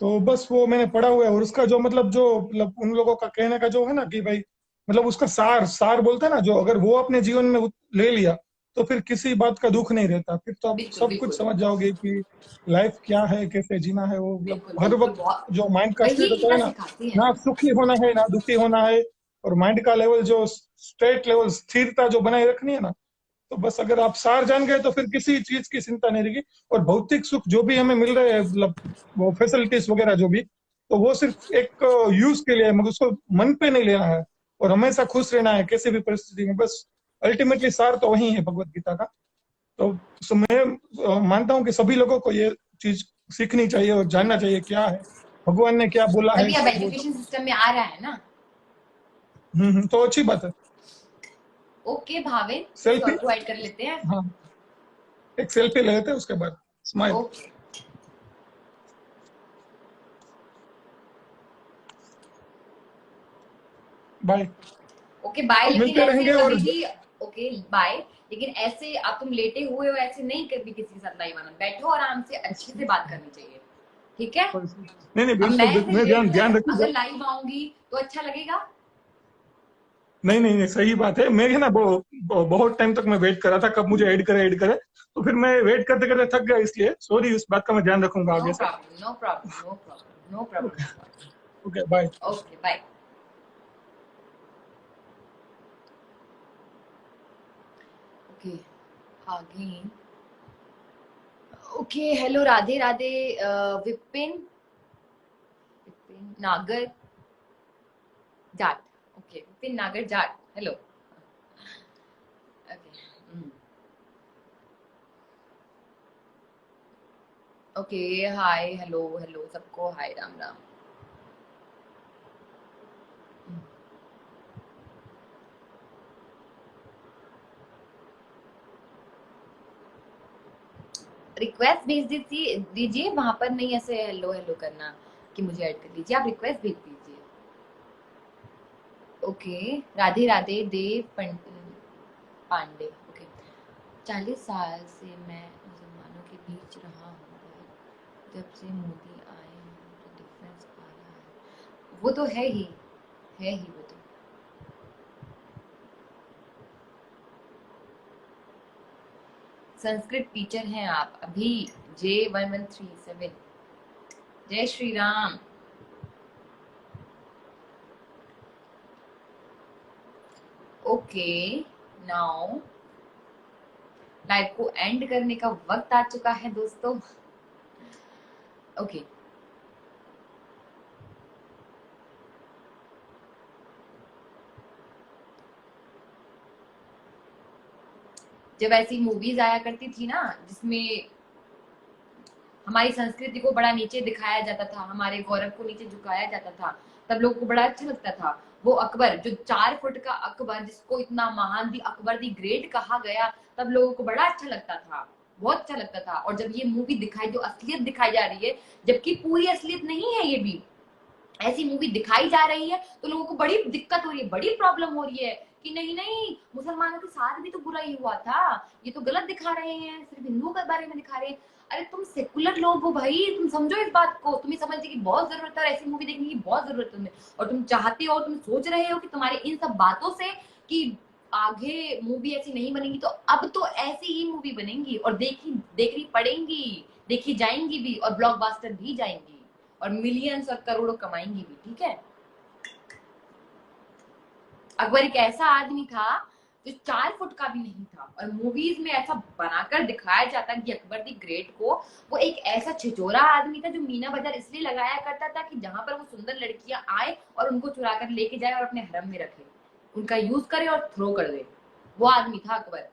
Speaker 7: तो बस वो मैंने पढ़ा हुआ है, और उसका जो मतलब उन लोगों का कहने का जो है ना कि भाई मतलब उसका सार सार बोलते हैं ना, जो अगर वो अपने जीवन में ले लिया तो फिर किसी बात का दुख नहीं रहता, फिर तो आप
Speaker 1: बिल्कुल
Speaker 7: सब कुछ
Speaker 1: बिल्कुल
Speaker 7: समझ जाओगे कि लाइफ क्या है, कैसे जीना है। वो मतलब
Speaker 1: बिल्कुल
Speaker 7: हर
Speaker 1: बिल्कुल,
Speaker 7: वक्त
Speaker 1: बहुत
Speaker 7: जो माइंड का
Speaker 1: वही
Speaker 7: स्टेट होता
Speaker 1: गीता
Speaker 7: है ना,
Speaker 1: सिखाती है
Speaker 7: ना
Speaker 1: ना।
Speaker 7: सुखी होना है ना दुखी होना है, और माइंड का लेवल जो स्टेट लेवल स्थिरता जो बनाए रखनी है ना, तो बस अगर आप सार जान गए तो फिर किसी चीज की चिंता नहीं रहेगी। और भौतिक सुख जो भी हमें मिल रहे हैं, मतलब वो फैसिलिटीज वगैरह जो भी, तो वो सिर्फ एक यूज के लिए है, मगर उसको मन पे नहीं लेना है, और हमेशा खुश रहना है किसी भी परिस्थिति में। बस अल्टीमेटली सार तो वही है भगवत गीता का। तो मैं मानता हूँ कि सभी लोगों को ये चीज सीखनी चाहिए और जानना चाहिए क्या है भगवान ने क्या बोला है
Speaker 1: तभी अब
Speaker 7: इसमें वो सब।
Speaker 1: एजुकेशन सिस्टम में आ रहा है ना।
Speaker 7: तो अच्छी बात है।
Speaker 1: ओके भाविन, किसी
Speaker 7: सेल्फी।
Speaker 1: और को ऐड कर लेते हैं।
Speaker 7: हाँ, एक सेल्फी ले लेते हैं उसके बाद smile.
Speaker 1: Okay
Speaker 7: bye.
Speaker 1: Okay bye.
Speaker 7: और
Speaker 1: लेकिन
Speaker 7: मिलते
Speaker 1: ऐसे
Speaker 7: रहेंगे। और
Speaker 1: कभी भी, ओके बाय। लेकिन ऐसे आप तुम लेटे हुए हो, ऐसे नहीं कभी किसी के साथ लाइव आना, बैठो आराम से, अच्छे से बात करनी चाहिए, ठीक है?
Speaker 7: नहीं नहीं
Speaker 1: अब मैं
Speaker 7: बिल्कुल
Speaker 1: ऐसे
Speaker 7: मैं
Speaker 1: लेट कर
Speaker 7: ध्यान रखूंगा।
Speaker 1: अगर लाइव आऊंगी तो अच्छा लगेगा?
Speaker 7: नहीं नहीं नहीं, सही बात है। मैं है ना बहुत टाइम तक मैं वेट कर रहा था कब मुझे ऐड करे, तो फिर मैं वेट करते करते थक गया, इसलिए सॉरी, उस बात का मैं ध्यान रखूंगा
Speaker 1: नो
Speaker 7: आगे से।
Speaker 1: Problem, no problem, no problem, no
Speaker 7: okay.
Speaker 1: Problem.
Speaker 7: Okay bye.
Speaker 1: Okay bye. Okay, again. Okay, hello, Radhe Radhe. Vipin Vipin Nagar Jat. Okay, Vipin Nagar Jat, hello. Okay okay, hi, hello hello सबको, हाय, राम राम। रिक्वेस्ट भेज दीजिए वहां पर, नहीं ऐसे हेलो हेलो करना कि मुझे ऐड कर लीजिए, आप रिक्वेस्ट भेज दीजिए। ओके, राधे राधे देव पांडे। ओके, 40 साल से मैं मुसलमानों के बीच रहा हूँ, और जब से मोदी आए हैं तो डिफरेंस आ रहा है। वो तो है ही वो तो। संस्कृत टीचर हैं आप अभी? J1137, जय Shri Ram. Okay, now live को एंड करने का वक्त आ चुका है दोस्तों। ओके, जब ऐसी मूवीज आया करती थी ना जिसमें हमारी संस्कृति को बड़ा नीचे दिखाया जाता था, हमारे गौरव को नीचे झुकाया जाता था, तब लोगों को बड़ा अच्छा लगता था। वो अकबर, जो 4 फुट का अकबर, जिसको इतना महान दी अकबर दी ग्रेट कहा गया, तब लोगों को बड़ा अच्छा लगता था, बहुत अच्छा लगता था। और जब ये मूवी दिखाई, जो असलियत दिखाई जा रही है, जबकि पूरी असलियत नहीं है ये भी, ऐसी मूवी दिखाई जा रही है तो लोगों को बड़ी दिक्कत हो रही है, बड़ी प्रॉब्लम हो रही है कि नहीं नहीं मुसलमानों के साथ भी तो बुरा ही हुआ था, ये तो गलत दिखा रहे हैं, सिर्फ हिंदुओं के बारे में दिखा रहे हैं। अरे तुम सेकुलर लोग हो भाई, तुम समझो इस बात को, तुम्हें समझने की बहुत जरूरत है और ऐसी मूवी देखने की बहुत जरूरत है तुम्हें। और तुम चाहते हो, तुम सोच रहे हो कि तुम्हारे इन सब बातों से कि आगे मूवी ऐसी नहीं बनेगी, तो अब तो ऐसी ही मूवी बनेंगी और देखनी पड़ेंगी, देखी जाएंगी भी और ब्लॉकबस्टर भी जाएंगी और मिलियंस और करोड़ों कमाएंगी भी, ठीक है। अकबर एक ऐसा आदमी था जो 4 फुट का भी नहीं था और मूवीज में ऐसा बनाकर दिखाया जाता कि अकबर दी ग्रेट को वो एक ऐसा छिचोरा आदमी था जो मीना बाजार इसलिए लगाया करता था कि जहां पर वो सुंदर लड़कियां आए और उनको चुरा कर लेके जाए और अपने हरम में रखे, उनका यूज करे और थ्रो कर दे। वो आदमी था अकबर।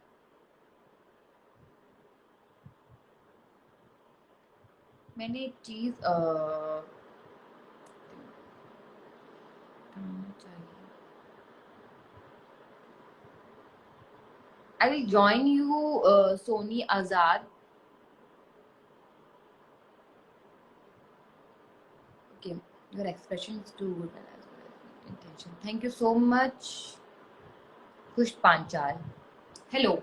Speaker 1: मैंने एक चीज I will join you, Sony Azad. Okay, your expression is too good as well as intention. Thank you so much, Kush Panchal. Hello.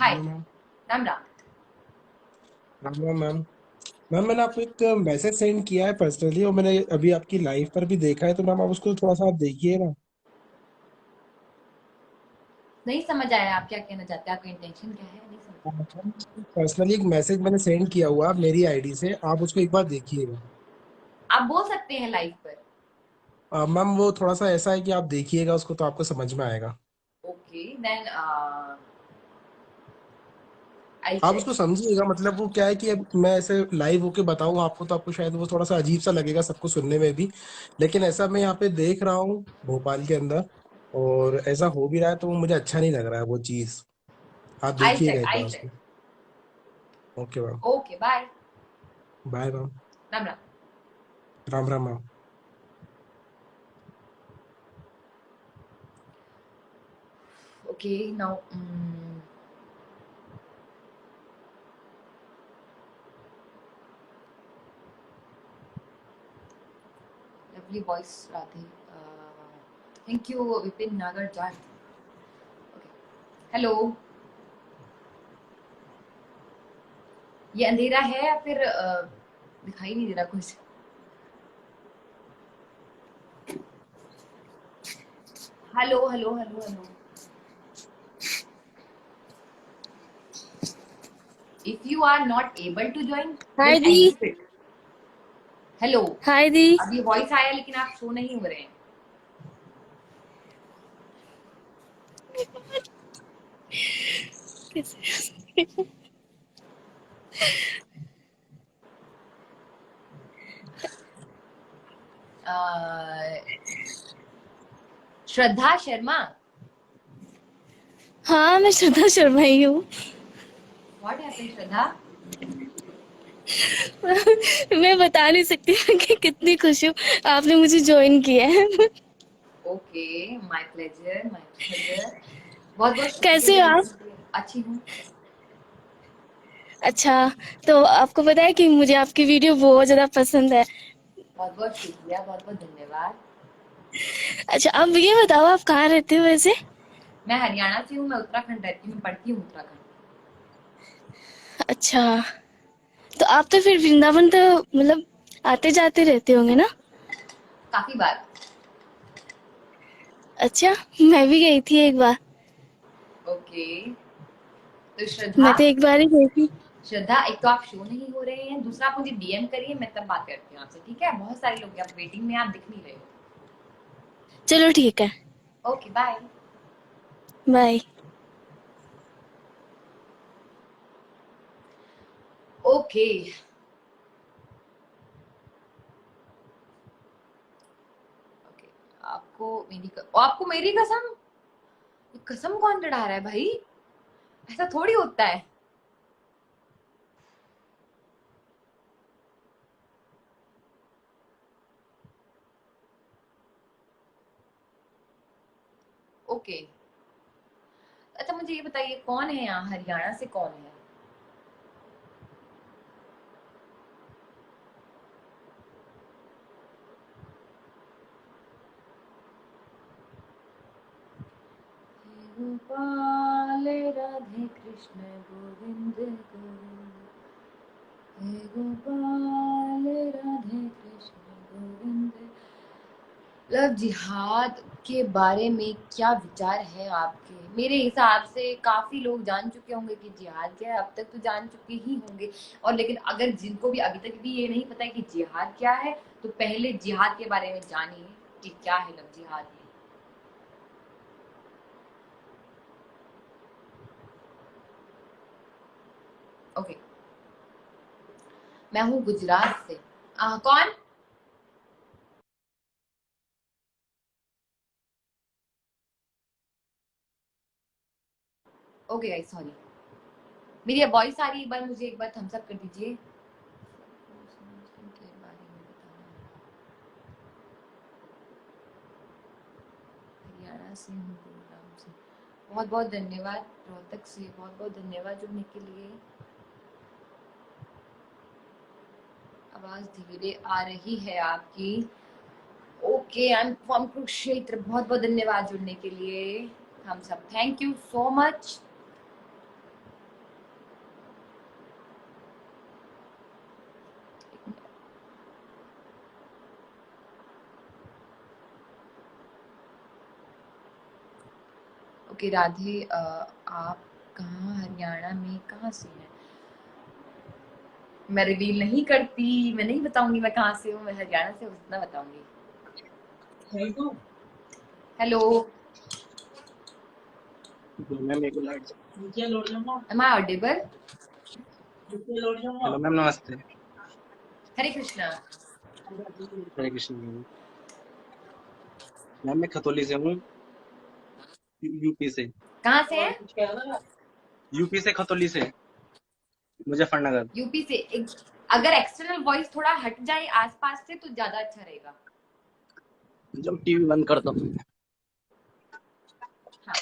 Speaker 1: Hi.
Speaker 8: Hello ma'am.
Speaker 1: Ram Ram.
Speaker 8: Ram Ram ma'am. Ma'am मैंने आपको एक मैसेज सेंड किया है personally और मैंने अभी आपकी live पर भी देखा है, तो मैम आप उसको थोड़ा सा आप देखिए ना।
Speaker 1: नहीं समझ आया आप क्या कहना चाहते हैं, आपका इंटेंशन क्या है, नहीं समझ।
Speaker 8: पर्सनली एक मैसेज मैंने सेंड किया हुआ है मेरी आईडी से, आप उसको एक बार देखिएगा।
Speaker 1: आप बोल सकते हैं लाइव पर।
Speaker 8: मैम वो थोड़ा सा ऐसा है कि आप देखिएगा उसको तो आपको समझ में आएगा।
Speaker 1: ओके देन आई
Speaker 8: आप
Speaker 1: चेक।
Speaker 8: उसको समझिएगा, मतलब वो क्या है कि अब मैं ऐसे लाइव होके बताऊं आपको तो आपको शायद वो थोड़ा सा अजीब सा लगेगा सबको सुनने में भी, लेकिन ऐसा मैं यहाँ पे देख रहा हूँ भोपाल के अंदर और ऐसा हो भी रहा है तो वो मुझे अच्छा नहीं लग रहा है वो चीज। आप
Speaker 1: आई
Speaker 8: देखिएगा
Speaker 1: चेक
Speaker 8: एक
Speaker 1: आई
Speaker 8: बार
Speaker 1: चेक।
Speaker 8: उसको। Okay ma'am.
Speaker 1: Okay bye.
Speaker 8: Bye ma'am.
Speaker 1: Ram Ram.
Speaker 8: Ram Ram ma'am.
Speaker 1: Okay now lovely voice Radhe. Thank you Vipin Nagar Jat. Okay. Hello. ये अंधेरा है या फिर दिखाई नहीं दे रहा कुछ। Hello hello hello hello. If you are not able to join,
Speaker 9: hi
Speaker 1: then
Speaker 9: दी।
Speaker 1: exit. हेलो।
Speaker 9: हाय दी।
Speaker 1: अब ये वॉइस आया लेकिन आप शो नहीं हो रहे हैं। श्रद्धा शर्मा।
Speaker 9: हाँ मैं श्रद्धा शर्मा ही हूँ।
Speaker 1: What happened श्रद्धा?
Speaker 9: मैं बता नहीं सकती कि कितनी खुशी हूँ आपने मुझे ज्वाइन किया है।
Speaker 1: Okay my pleasure my pleasure. बहुत बहुत
Speaker 9: कैसे हो
Speaker 1: शुक्रिया।
Speaker 9: आप?
Speaker 1: अच्छी हूँ।
Speaker 9: अच्छा, तो आपको पता है कि मुझे आपकी वीडियो बहुत ज्यादा पसंद है।
Speaker 1: बहुत बहुत शुक्रिया, बहुत बहुत धन्यवाद।
Speaker 9: अच्छा अब ये बताओ आप कहाँ रहते हो वैसे?
Speaker 1: मैं हरियाणा से हूँ, मैं उत्तराखंड रहती हूँ, मैं पढ़ती हूँ उत्तराखंड।
Speaker 9: अच्छा, तो आप तो फिर वृंदावन तो मतलब आते जाते रहते होंगे ना?
Speaker 1: काफी बार।
Speaker 9: अच्छा, मैं भी गई थी एक बार।
Speaker 1: ओके तो
Speaker 9: मैं
Speaker 1: श्रद्धा,
Speaker 9: तो एक बार ही गई थी।
Speaker 1: श्रद्धा एक तो आप शो नहीं हो रहे हैं, दूसरा आप मुझे डीएम करिए, मैं तब बात करती हूँ आपसे, ठीक है। बहुत सारे लोग आप वेटिंग में, आप दिख नहीं रहे हो।
Speaker 9: चलो ठीक है,
Speaker 1: okay bye.
Speaker 9: Bye.
Speaker 1: Okay okay. आपको मेरी कसम, कसम कौन चढ़ा रहा है भाई, ऐसा थोड़ी होता है। ओके अच्छा मुझे ये बताइए कौन है यहाँ, हरियाणा से कौन है? गोपाल राधे कृष्ण गोविंद गोविंद, हे गोपाल राधे कृष्ण गोविंद। मतलब जिहाद के बारे में क्या विचार है आपके? मेरे हिसाब से काफी लोग जान चुके होंगे कि जिहाद क्या है, अब तक तो जान चुके ही होंगे। और लेकिन अगर जिनको भी अभी तक भी ये नहीं पता है कि जिहाद क्या है, तो पहले जिहाद के बारे में जानिए कि क्या है लव जिहाद। ओके, मैं हूँ गुजरात से। कौन? ओके गाइस, सॉरी, मेरी वॉइस आ रही है, एक बार मुझे एक बार थम्स अप कर दीजिए। के बारे में बताना, हरियाणा से हूँ, गुरुग्राम से। बहुत बहुत धन्यवाद, रोहतक से बहुत बहुत धन्यवाद जुड़ने के लिए। आवाज धीरे आ रही है आपकी। Okay, I am from Kurukshetra, बहुत बहुत धन्यवाद जुड़ने के लिए। हम सब thank you so much. Okay Radhe, आप कहाँ हरियाणा में कहाँ से हैं? मैं रिवील नहीं करती, मैं नहीं बताऊंगी मैं कहाँ से हूँ, मैं हरियाणा से उतना बताऊंगी। Hello, am I audible?
Speaker 10: Hello ma'am, नमस्ते।
Speaker 1: हरे कृष्णा।
Speaker 10: हरे कृष्ण मैम। मैम मैं खतौली से हूँ, यूपी से।
Speaker 1: कहाँ से हैं?
Speaker 10: यूपी से, खतौली से, मुजफ्फरनगर।
Speaker 1: यूपी से। अगर एक्सटर्नल वॉइस थोड़ा हट जाए आसपास से तो ज्यादा अच्छा रहेगा।
Speaker 10: जब टीवी बंद करता हूँ।
Speaker 1: हाँ,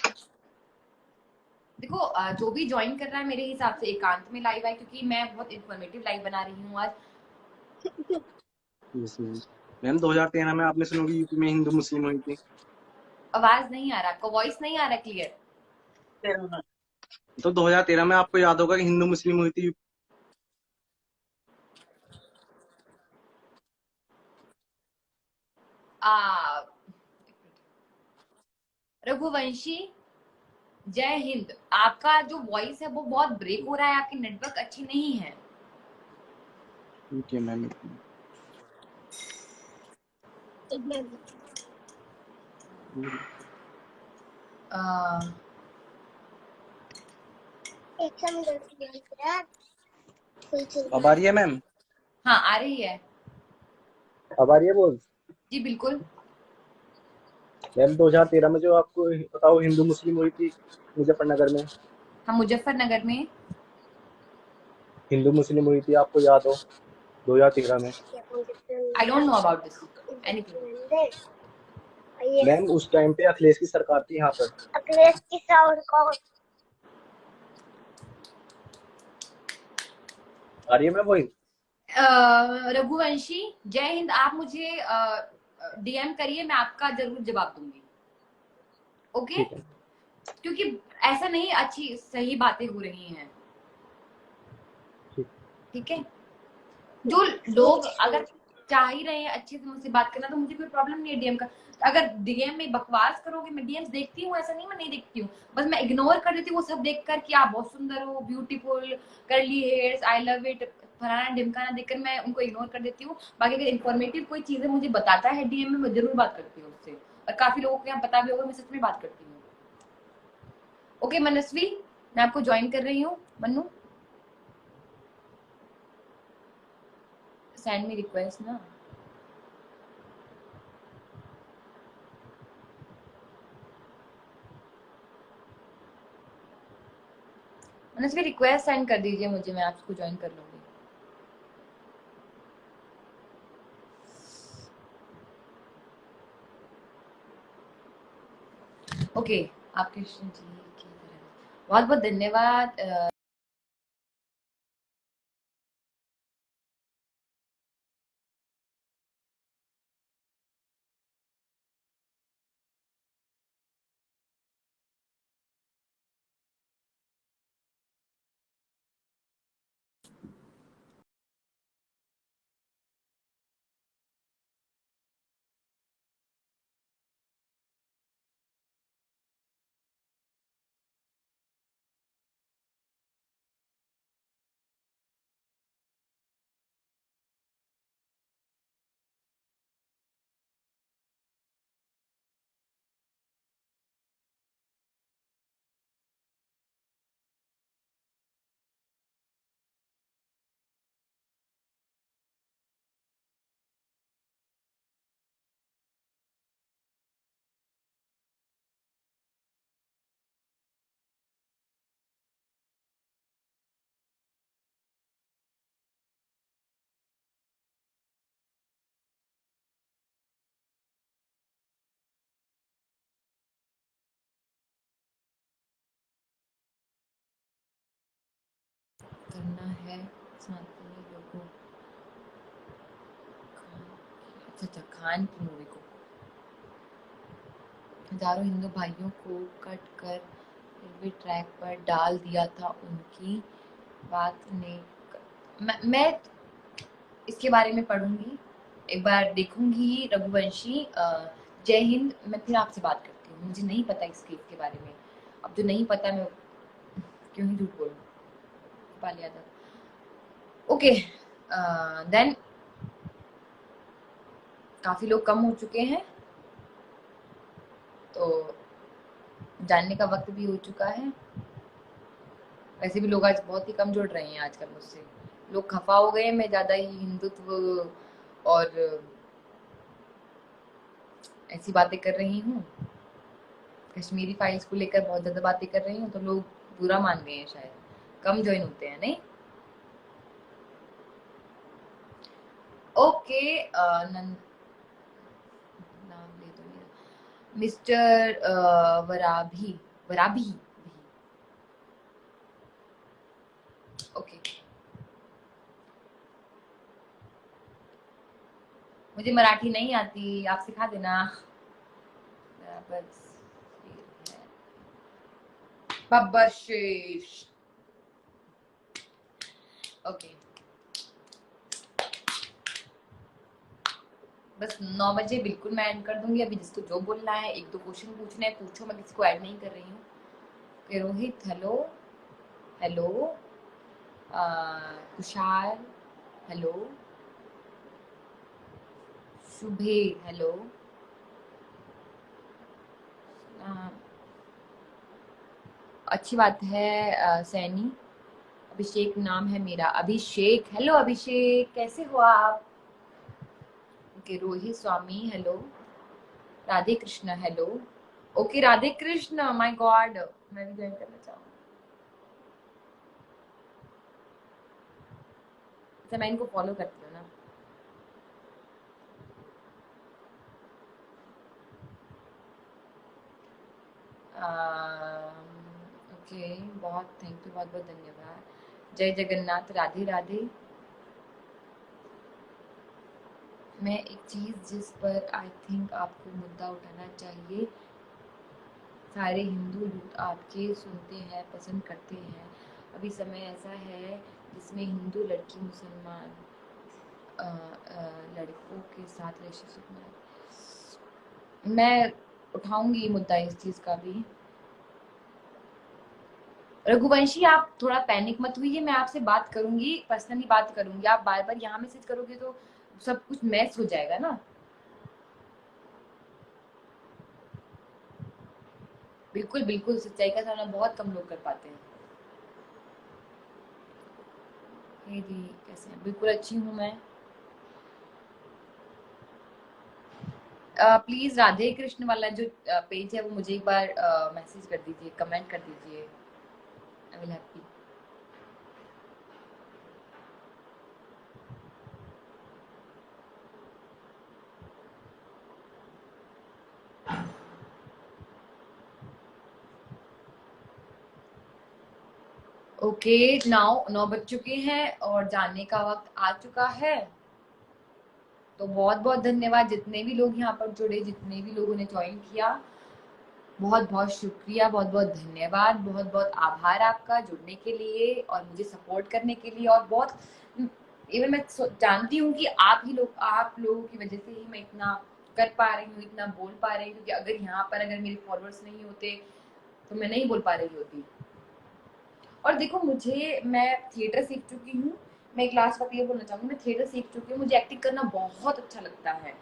Speaker 1: देखो, जो भी ज्वाइन कर रहा है मेरे हिसाब से एकांत में लाइव है, क्योंकि मैं बहुत इन्फॉर्मेटिव लाइव बना रही हूँ आज।
Speaker 10: Yes ma'am. मैम 2013 में आपने सुनोगी यूपी में हिंदू मुस्लिम हुई थी।
Speaker 1: आवाज नहीं आ रहा, आपका वॉइस नहीं आ रहा क्लियर।
Speaker 10: तो 2013 में आपको याद होगा कि हिंदू मुस्लिम हुई थी।
Speaker 1: रघुवंशी, जय हिंद। आपका जो वॉइस है वो बहुत ब्रेक हो रहा है, आपकी नेटवर्क अच्छी नहीं है।
Speaker 10: ठीक है मैम।
Speaker 1: आ,
Speaker 10: अब आ रही है मैम?
Speaker 1: हाँ, आ रही है।
Speaker 10: अब आ रही है बोल।
Speaker 1: जी बिल्कुल।
Speaker 10: मैम 2013 में जो आपको बताओ हिंदू मुस्लिम हुई थी मुजफ्फरनगर में,
Speaker 1: हम मुजफ्फरनगर में।
Speaker 10: हिंदू मुस्लिम हुई थी, आपको याद हो 2013 में?
Speaker 1: I don't know about this anything.
Speaker 10: Ma'am उस टाइम पे अखिलेश की सरकार थी यहाँ पर। आ रही है मैम वही?
Speaker 1: रघुवंशी, जय हिंद। आप मुझे डीएम करिए, मैं आपका जरूर जवाब दूंगी। ओके,
Speaker 10: ठीक है।
Speaker 1: क्योंकि ऐसा नहीं, अच्छी सही बातें हो रही हैं। ठीक है, जो लोग अगर चाह ही रहे हैं अच्छे से मुझसे बात करना, तो मुझे कोई प्रॉब्लम नहीं है डीएम का। अगर डीएम में बकवास करोगे, मैं डीएम देखती हूँ, ऐसा नहीं मैं नहीं देखती हूँ, बस मैं इग्नोर कर देती हूँ वो सब देखकर कि आप बहुत सुंदर हो, beautiful, curly hairs, I love it, फलाना ढिमकाना देखकर मैं उनको इग्नोर कर देती हूँ। बाकी अगर इन्फॉर्मेटिव कोई चीजें मुझे बताता है डीएम में, मैं जरूर बात करती हूँ उससे। और काफी लोगों को यहाँ पता भी होगा, मैं सच में बात करती हूँ। ओके मनस्वी, मैं आपको ज्वाइन कर रही हूँ। मन्नू, सेंड मी रिक्वेस्ट ना। मनस्वी रिक्वेस्ट सेंड कर दीजिए मुझे, मैं आपको ज्वाइन कर लूंगी। ओके, आप कृष्ण जी की तरह बहुत बहुत धन्यवाद। करना है सनातनी लोगों अच्छा खान की मूवी को हजारों हिंदू भाइयों को कट कर रेलवे ट्रैक पर डाल दिया था उनकी बात ने मैं इसके बारे में पढ़ूंगी एक बार देखूंगी रघुवंशी जय हिंद मैं फिर आपसे बात करती हूँ मुझे नहीं पता इस केस के बारे में अब जो नहीं पता मैं क्यों ही झूठ बोलूं गोपाल यादव ओके देन काफी लोग कम हो चुके हैं तो जानने का वक्त भी हो चुका है वैसे भी लोग आज बहुत ही कम जुड़ रहे हैं आजकल मुझसे लोग खफा हो गए मैं ज्यादा ही हिंदुत्व और ऐसी बातें कर रही हूँ कश्मीरी फाइल्स को लेकर बहुत ज्यादा बातें कर रही हूँ तो लोग बुरा मान गए हैं शायद कम ज्वाइन होते हैं नहीं ओके नाम ले दो मेरा मिस्टर वराभी वराभी ओके मुझे मराठी नहीं आती आप सिखा देना बराबर बब्बर शेष ओके बस 9 बजे बिल्कुल मैं ऐड कर दूंगी अभी जिसको जो बोलना है एक दो क्वेश्चन पूछने हैं पूछो मैं किसी को ऐड नहीं कर रही हूँ okay, Rohit hello hello Kushal hello Shubhe hello अच्छी बात है सैनी अभिषेक नाम है मेरा अभिषेक हेलो अभिषेक कैसे हो आप okay Rohit Swami hello Radhe Krishna hello okay Radhe Krishna my God मैं भी ज्वाइन करना चाहूंगी अच्छा मैं इनको फॉलो करती हूँ ना ओके बहुत थैंक यू बहुत बहुत धन्यवाद जय जगन्नाथ राधे राधे मैं एक चीज जिस पर आई थिंक आपको मुद्दा उठाना चाहिए सारे हिंदू यूथ आपके सुनते हैं पसंद करते हैं अभी समय ऐसा है जिसमें हिंदू लड़की मुसलमान लड़कों के साथ रिलेशनशिप में मैं उठाऊंगी मुद्दा इस चीज का भी रघुवंशी आप थोड़ा पैनिक मत हुइए मैं आपसे बात करूंगी पर्सनली बात करूंगी आप बार बार यहाँ मैसेज करोगे तो सब कुछ मैस हो जाएगा ना बिल्कुल बिल्कुल सच्चाई का सामना बहुत कम लोग कर पाते हैं हे जी कैसे हैं बिल्कुल अच्छी हूँ मैं प्लीज राधे कृष्ण वाला जो पेज है वो मुझे एक बार मैसेज कर दीजिए कमेंट कर दीजिए आई विल हैप्पी ओके 9 बज चुके हैं और जाने का वक्त आ चुका है तो बहुत बहुत धन्यवाद जितने भी लोग यहाँ पर जुड़े जितने भी लोगों ने ज्वाइन किया बहुत बहुत शुक्रिया बहुत बहुत धन्यवाद बहुत बहुत आभार आपका जुड़ने के लिए और मुझे सपोर्ट करने के लिए और बहुत इवन मैं जानती हूँ कि आप लोगों की वजह से ही मैं इतना कर पा रही हूँ इतना बोल पा रही हूँ क्योंकि अगर यहाँ पर अगर मेरे फॉलोअर्स नहीं होते तो मैं नहीं बोल पा रही होती और देखो मैं थिएटर सीख चुकी हूँ मैं एक लास्ट बात ये बोलना चाहूंगी मैं थिएटर सीख चुकी हूँ मुझे एक्टिंग करना बहुत अच्छा लगता है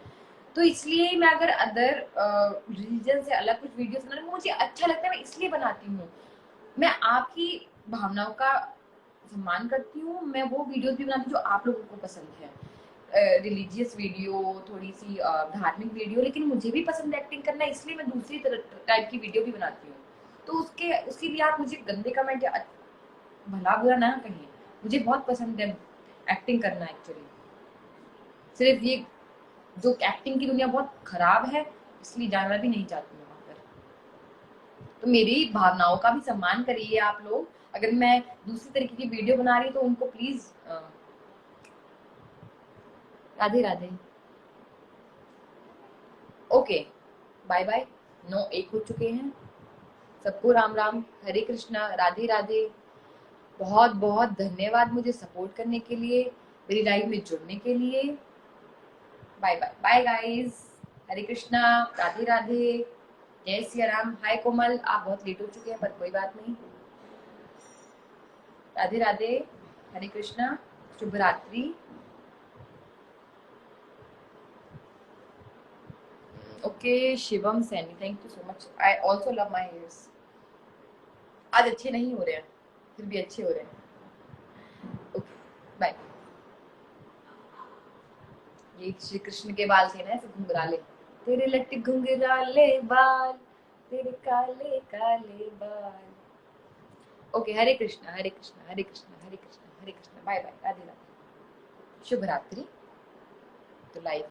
Speaker 1: तो इसलिए मैं अगर अदर रिलीजन से अलग कुछ वीडियोस बनाना मुझे अच्छा लगता है मैं इसलिए बनाती हूँ मैं आपकी भावनाओं का सम्मान करती हूँ मैं वो वीडियोस भी बनाती हूँ जो आप लोगों को पसंद है रिलीजियस वीडियो थोड़ी सी धार्मिक वीडियो लेकिन मुझे भी पसंद है एक्टिंग करना इसलिए मैं दूसरी टाइप की वीडियो भी बनाती हूँ तो उसके लिए आप मुझे गंदे कमेंट या भला बुरा ना कहिए मुझे बहुत पसंद है एक्टिंग करना एक्चुअली सिर्फ ये जो एक्टिंग की दुनिया बहुत खराब है इसलिए जाना भी नहीं चाहती मैं वहां पर तो मेरी भावनाओं का भी सम्मान करिए आप लोग अगर मैं दूसरी तरीके की वीडियो बना रही तो उनको please Radhe Radhe. Okay bye bye. 9:01 हो चुके हैं। सबको राम राम, हरे कृष्णा, राधे राधे। बहुत बहुत धन्यवाद मुझे सपोर्ट करने के लिए, मेरी लाइफ में जुड़ने के लिए। बाय बाय बाय गाइस, हरे कृष्णा, राधे राधे, जय सिया राम। हाय कोमल, आप बहुत लेट हो चुके हैं पर कोई बात नहीं। राधे राधे, हरे कृष्णा, शुभ रात्रि। Okay Shivam Saini, thank you so much. I also love my hairs. आज अच्छे नहीं हो रहे हैं फिर भी अच्छे हो रहे हैं। बाय। ये श्री कृष्ण के बाल थे ना ऐसे घुंघराले, तेरे लट्टे घुंघराले बाल, तेरे काले काले बाल। Okay Hare Krishna Hare Krishna Hare Krishna Hare Krishna Hare Krishna. Bye bye, Radhe Radhe, शुभ रात्रि। तो लाइफ